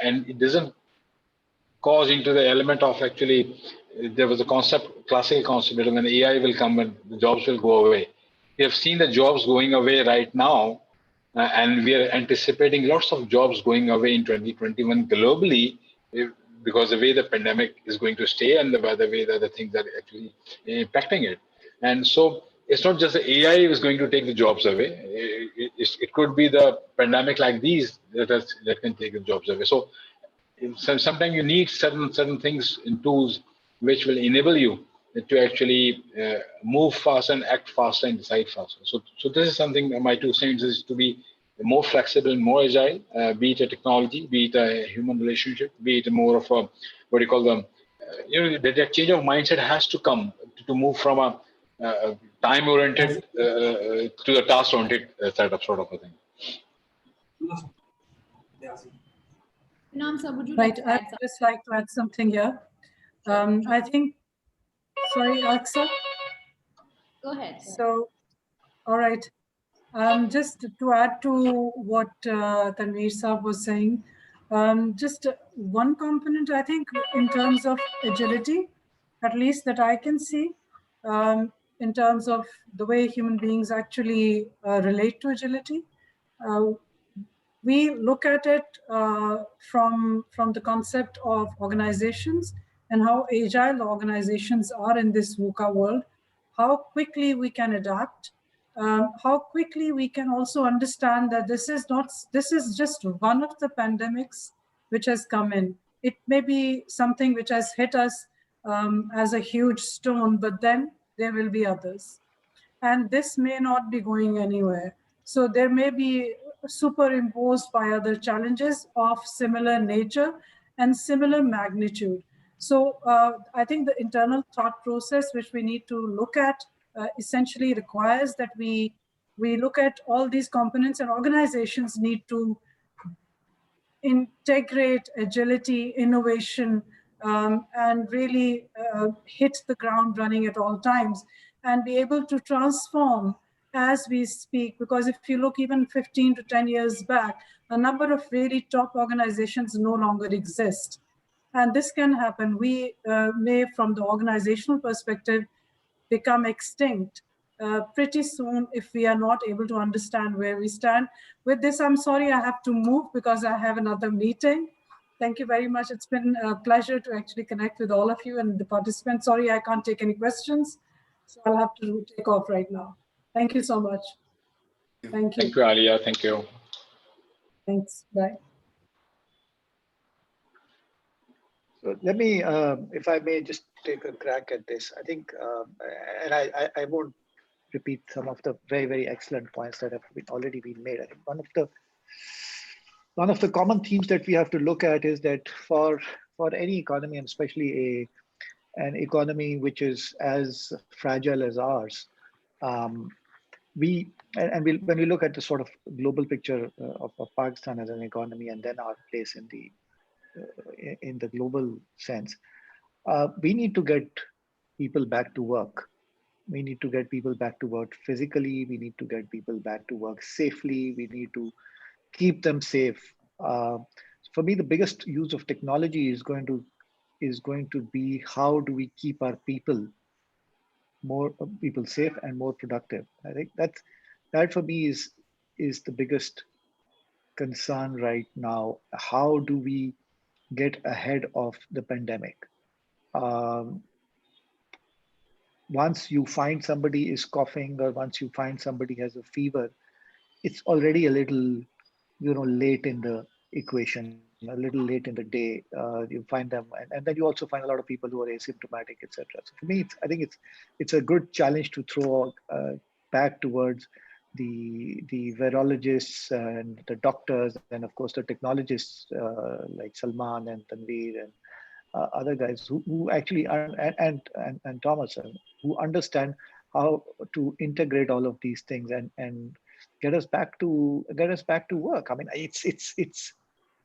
And it doesn't cause into the element of actually, there was a classical concept that when AI will come and the jobs will go away. We have seen the jobs going away right now, and we are anticipating lots of jobs going away in 2021 globally because the way the pandemic is going to stay and by the way the other things are actually impacting it. And so it's not just the AI is going to take the jobs away. It could be the pandemic like these that can take the jobs away. So sometimes you need certain things and tools which will enable you to actually move faster and act faster and decide faster. So this is something, my 2 cents is to be more flexible, more agile, be it a technology, be it a human relationship, be it more of a, what do you call them, that change of mindset has to come to move from a time-oriented to the task-oriented setup sort of a thing. Sir, would you right, like to add I'd just like to add something here. I think, sorry, Aksa? Go ahead. So, all right. Just to add to what Tanveer Saab was saying, just one component, I think, in terms of agility, at least that I can see, in terms of the way human beings actually relate to agility. We look at it from the concept of organizations and how agile organizations are in this VUCA world, how quickly we can adapt, how quickly we can also understand that this is just one of the pandemics which has come in. It may be something which has hit us as a huge stone, but then there will be others. And this may not be going anywhere. So there may be superimposed by other challenges of similar nature and similar magnitude. So I think the internal thought process which we need to look at essentially requires that we look at all these components, and organizations need to integrate agility, innovation, and really hit the ground running at all times and be able to transform as we speak. Because if you look even 15 to 10 years back, a number of really top organizations no longer exist. And this can happen. We may, from the organizational perspective, become extinct pretty soon if we are not able to understand where we stand. With this, I'm sorry I have to move because I have another meeting. Thank you very much. It's been a pleasure to actually connect with all of you and the participants. Sorry, I can't take any questions. So I'll have to take off right now. Thank you so much. Thank you. Thank you, Alia. Thank you. Thanks. Bye. So let me, if I may, just take a crack at this. I think, and I won't repeat some of the very, very excellent points that have already been made. I think one of the common themes that we have to look at is that for any economy, and especially an economy which is as fragile as ours, when we look at the sort of global picture of Pakistan as an economy, and then our place in the global sense, we need to get people back to work. We need to get people back to work physically. We need to get people back to work safely. We need to keep them safe. Uh, for me, the biggest use of technology is going to be how do we keep our more people safe and more productive. I think that for me is the biggest concern right now. How do we get ahead of the pandemic? Um, Once you find somebody is coughing or once you find somebody has a fever, it's already a little, late in the equation, a little late in the day. You find them, and then you also find a lot of people who are asymptomatic, etc. So for me, I think it's a good challenge to throw back towards the virologists and the doctors, and of course the technologists like Salman and Tanveer and other guys who actually are, and Thomas, who understand how to integrate all of these things and get us back to work. I mean, it's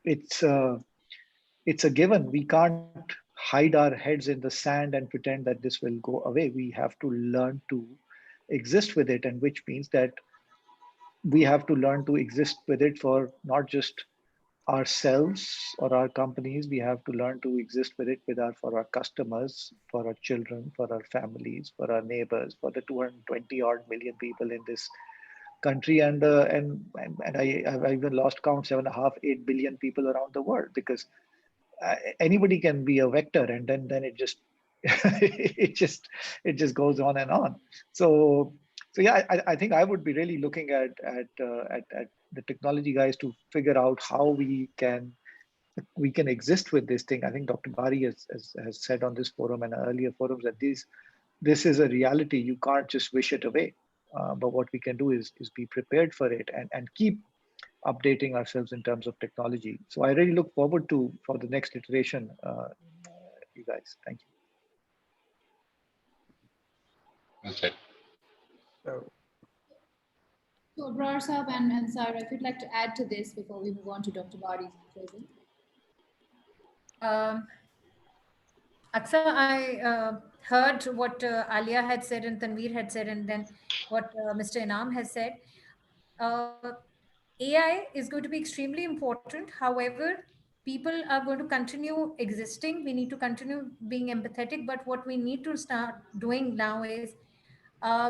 it's a given. We can't hide our heads in the sand and pretend that this will go away. We have to learn to exist with it, and which means that we have to learn to exist with it for not just ourselves or our companies. We have to learn to exist with it for our customers, for our children, for our families, for our neighbors, for the 220 odd million people in this country, and I've even lost count, 7.5, 8 billion people around the world, because anybody can be a vector, and then it just it just goes on and on. So yeah, I think I would be really looking at the technology guys to figure out how we can exist with this thing. I think Dr. Bari has said on this forum and earlier forums that this is a reality. You can't just wish it away. But what we can do is be prepared for it and keep updating ourselves in terms of technology. So I really look forward for the next iteration, you guys. Thank you. That's it. So, Brar Saab and Saira, if you'd like to add to this before we move on to Dr. Bari's closing. Aksa, I heard what Alia had said and Tanveer had said, and then what Mr. Inam has said. AI is going to be extremely important. However, people are going to continue existing. We need to continue being empathetic. But what we need to start doing now is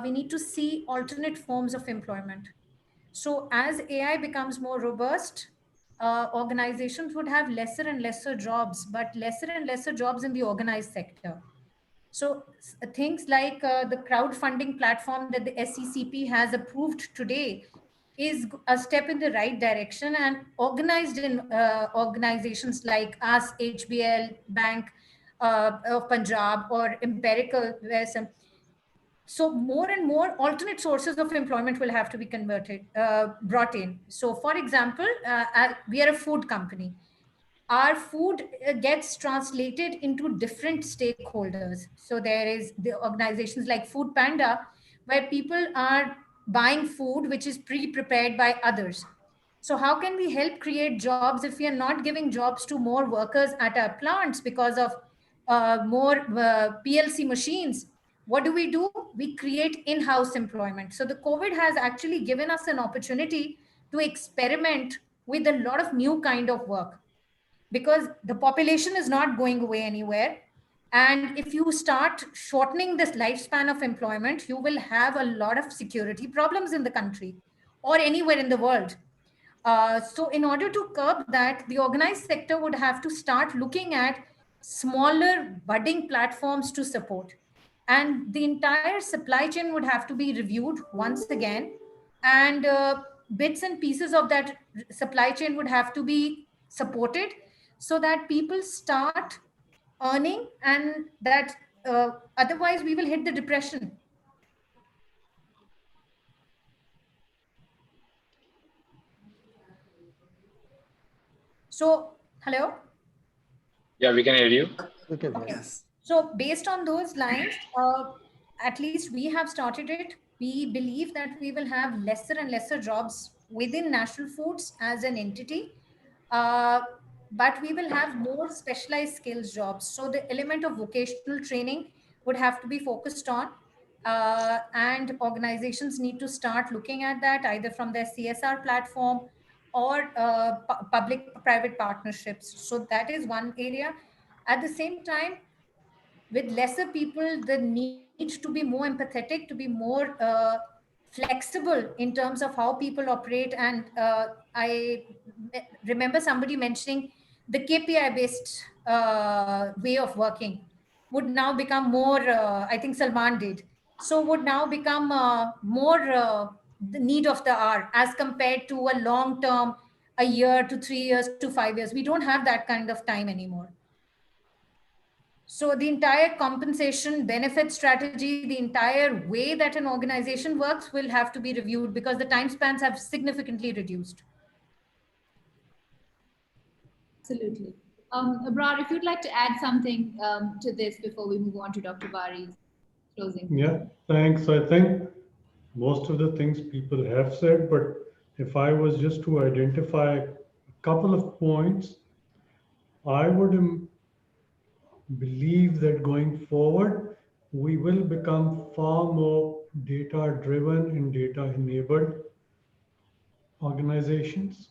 we need to see alternate forms of employment. So as AI becomes more robust, organizations would have lesser and lesser jobs, but lesser and lesser jobs in the organized sector. So things like the crowdfunding platform that the SECP has approved today is a step in the right direction, and organized in organizations like us, HBL, Bank of Punjab, or Empirical, where so more and more alternate sources of employment will have to be brought in. So for example, we are a food company. Our food gets translated into different stakeholders. So there is the organizations like Food Panda, where people are buying food which is pre-prepared by others. So how can we help create jobs if we are not giving jobs to more workers at our plants because of more PLC machines? What do? We create in-house employment. So the COVID has actually given us an opportunity to experiment with a lot of new kind of work, because the population is not going away anywhere. And if you start shortening this lifespan of employment, you will have a lot of security problems in the country or anywhere in the world. So in order to curb that, the organized sector would have to start looking at smaller budding platforms to support. And the entire supply chain would have to be reviewed once again. And bits and pieces of that supply chain would have to be supported so that people start earning, and that otherwise we will hit the depression. So, hello? Yeah, we can hear you. Okay. Yes. So based on those lines, at least we have started it. We believe that we will have lesser and lesser jobs within National Foods as an entity, uh, but we will have more specialized skills jobs. So the element of vocational training would have to be focused on. and organizations need to start looking at that either from their CSR platform or public-private partnerships. So that is one area. At the same time, with lesser people, the need to be more empathetic, to be more flexible in terms of how people operate. And I remember somebody mentioning the KPI based way of working would now become more, I think Salman did, so would now become more the need of the hour as compared to a long term, a year to 3 years to 5 years. We don't have that kind of time anymore. So the entire compensation benefit strategy, the entire way that an organization works will have to be reviewed because the time spans have significantly reduced. Absolutely. Abrar, if you'd like to add something to this before we move on to Dr. Bari's closing. Yeah, thanks. I think most of the things people have said, but if I was just to identify a couple of points, I would believe that going forward, we will become far more data-driven and data-enabled organizations.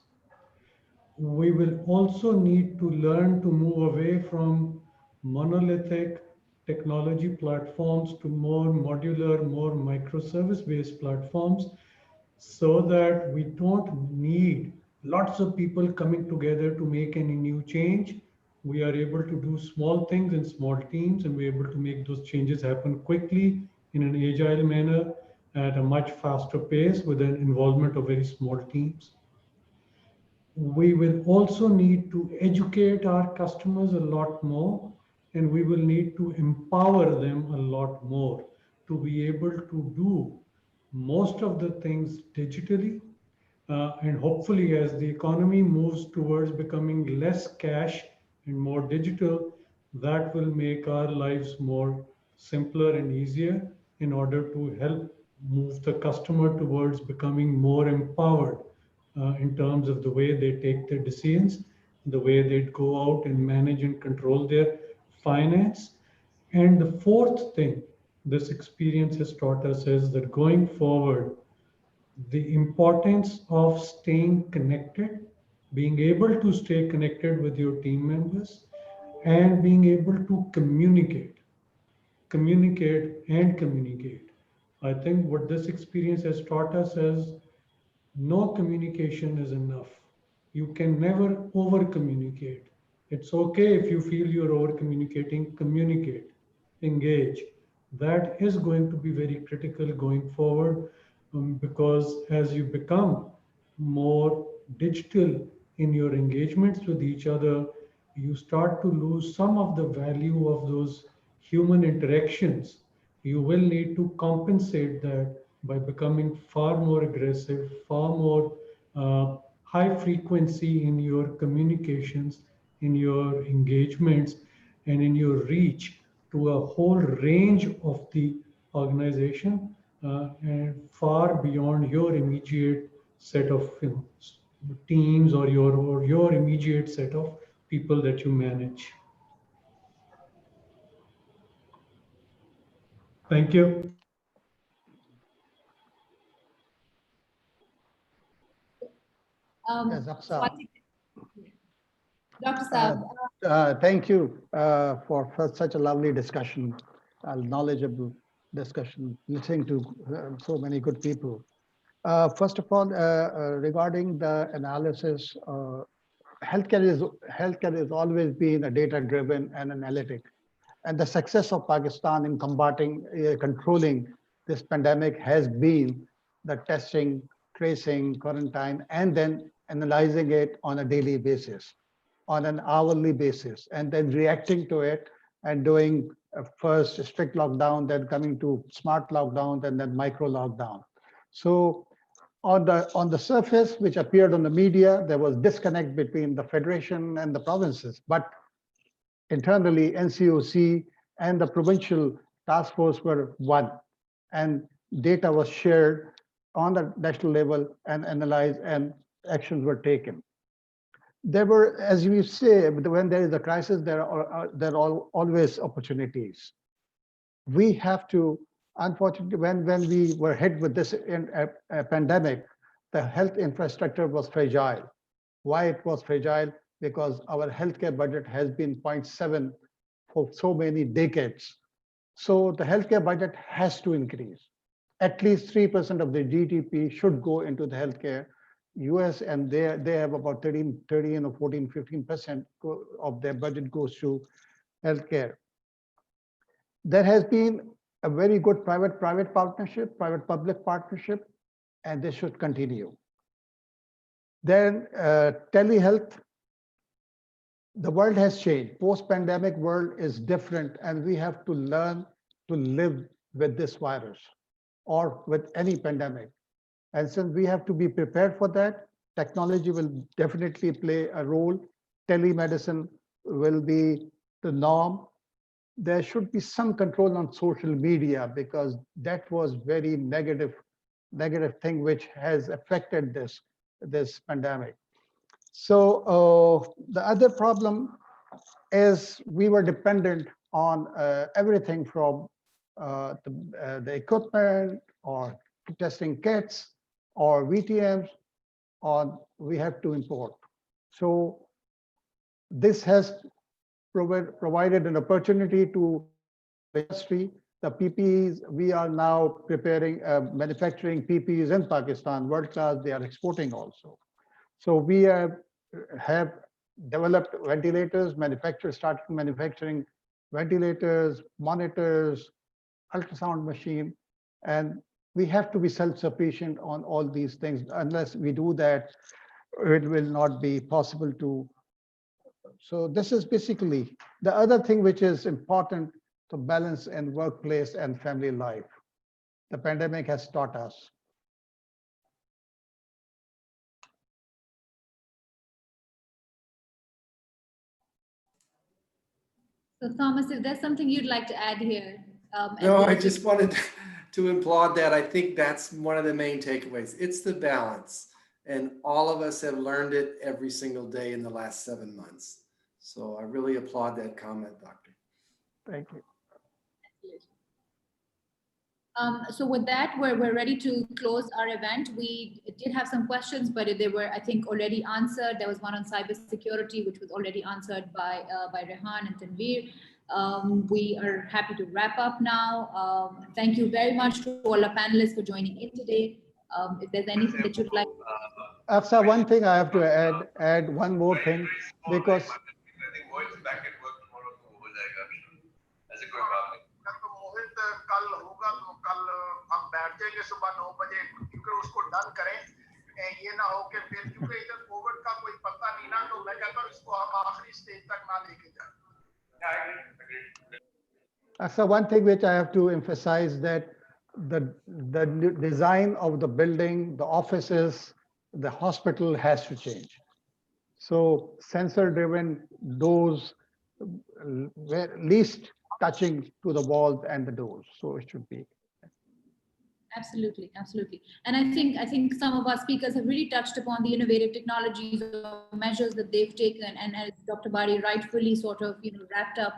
We will also need to learn to move away from monolithic technology platforms to more modular, more microservice-based platforms, so that we don't need lots of people coming together to make any new change. We are able to do small things in small teams, and we're able to make those changes happen quickly in an agile manner at a much faster pace with an involvement of very small teams. We will also need to educate our customers a lot more, and we will need to empower them a lot more to be able to do most of the things digitally. And hopefully, as the economy moves towards becoming less cash and more digital, that will make our lives more simpler and easier in order to help move the customer towards becoming more empowered in terms of the way they take their decisions, the way they go out and manage and control their finance. And the fourth thing this experience has taught us is that going forward, the importance of staying connected, being able to stay connected with your team members, and being able to communicate. I think what this experience has taught us is no communication is enough. You can never over communicate. It's okay if you feel you're over communicating, communicate, engage. That is going to be very critical going forward, because as you become more digital in your engagements with each other, you start to lose some of the value of those human interactions. You will need to compensate that by becoming far more aggressive, far more high frequency in your communications, in your engagements, and in your reach to a whole range of the organization and far beyond your immediate set of teams or your immediate set of people that you manage. Thank you. Yes, Aksa. Dr. Saab. Thank you for such a lovely discussion, knowledgeable discussion, listening to so many good people. First of all, regarding the analysis, healthcare has always been a data-driven and analytic. And the success of Pakistan in combating, controlling this pandemic has been the testing, tracing, quarantine, and then analyzing it on a daily basis, on an hourly basis, and then reacting to it and doing first strict lockdown, then coming to smart lockdown, and then micro lockdown. So on the surface, which appeared on the media, there was disconnect between the federation and the provinces, but internally NCOC and the provincial task force were one, and data was shared on the national level and analyzed, and actions were taken. There were, as you say, when there is a crisis, there are always opportunities. We have to unfortunately, when we were hit with this pandemic, the health infrastructure was fragile. Why it was fragile? Because our healthcare budget has been 0.7 for so many decades. So the healthcare budget has to increase. At least 3% of the GDP should go into the healthcare. US and they have about 13 or 14, 15% of their budget goes to healthcare. There has been a very good private-private partnership, private-public partnership, and this should continue. Then telehealth, the world has changed. Post-pandemic world is different, and we have to learn to live with this virus or with any pandemic. And since we have to be prepared for that, technology will definitely play a role. Telemedicine will be the norm. There should be some control on social media because that was very negative thing which has affected this pandemic. So the other problem is we were dependent on everything from the equipment or testing kits or VTMs, or we have to import. So this has provided an opportunity to the industry. The PPEs, we are now preparing, manufacturing PPEs in Pakistan, world class, they are exporting also. So we have developed ventilators, started manufacturing ventilators, monitors, ultrasound machine, and we have to be self-sufficient on all these things. Unless we do that, it will not be possible to. So this is basically the other thing which is important to balance in workplace and family life. The pandemic has taught us. So Thomas, if there's something you'd like to add here. No, I just wanted to applaud that. I think that's one of the main takeaways. It's the balance. And all of us have learned it every single day in the last 7 months. So I really applaud that comment, Doctor. Thank you. So with that, we're ready to close our event. We did have some questions, but they were, I think, already answered. There was one on cybersecurity, which was already answered by Rehan and Tanveer. We are happy to wrap up now. Thank you very much to all our panelists for joining in today. If there's anything that you'd like. After one thing I have to add one more thing, because ये ना हो कि फिर क्योंकि इधर Covid का कोई पता नहीं ना, तो मैं कहता हूँ इसको हम आखिरी स्टेज तक ना लेके जाएं. So one thing which I have to emphasize that the design of the building, the offices, the hospital has to change. So sensor-driven doors, least touching to the walls and the doors. So it should be. Absolutely, absolutely. And I think some of our speakers have really touched upon the innovative technologies or measures that they've taken. And as Dr. Bari rightfully sort of wrapped up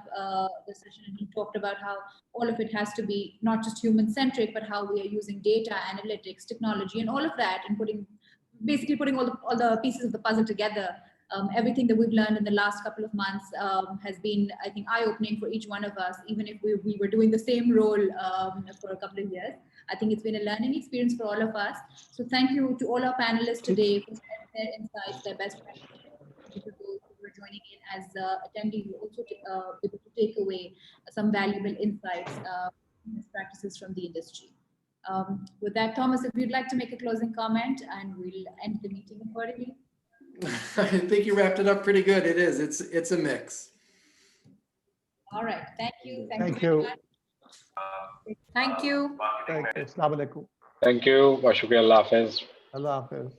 the session, and he talked about how all of it has to be not just human-centric, but how we are using data, analytics, technology, and all of that, and basically putting all the pieces of the puzzle together. Everything that we've learned in the last couple of months has been, I think, eye-opening for each one of us, even if we were doing the same role for a couple of years. I think it's been a learning experience for all of us. So thank you to all our panelists today for sharing their insights, their best practices, to those who were joining in as attendees, who also able to take away some valuable insights, best practices from the industry. With that, Thomas, if you'd like to make a closing comment, and we'll end the meeting accordingly. I think you wrapped it up pretty good. It is. It's a mix. All right. Thank you. Thank you. Thank you. Thank you. Assalamu alaikum. Thank you. Shukriya. Allah Hafiz. Allah Hafiz.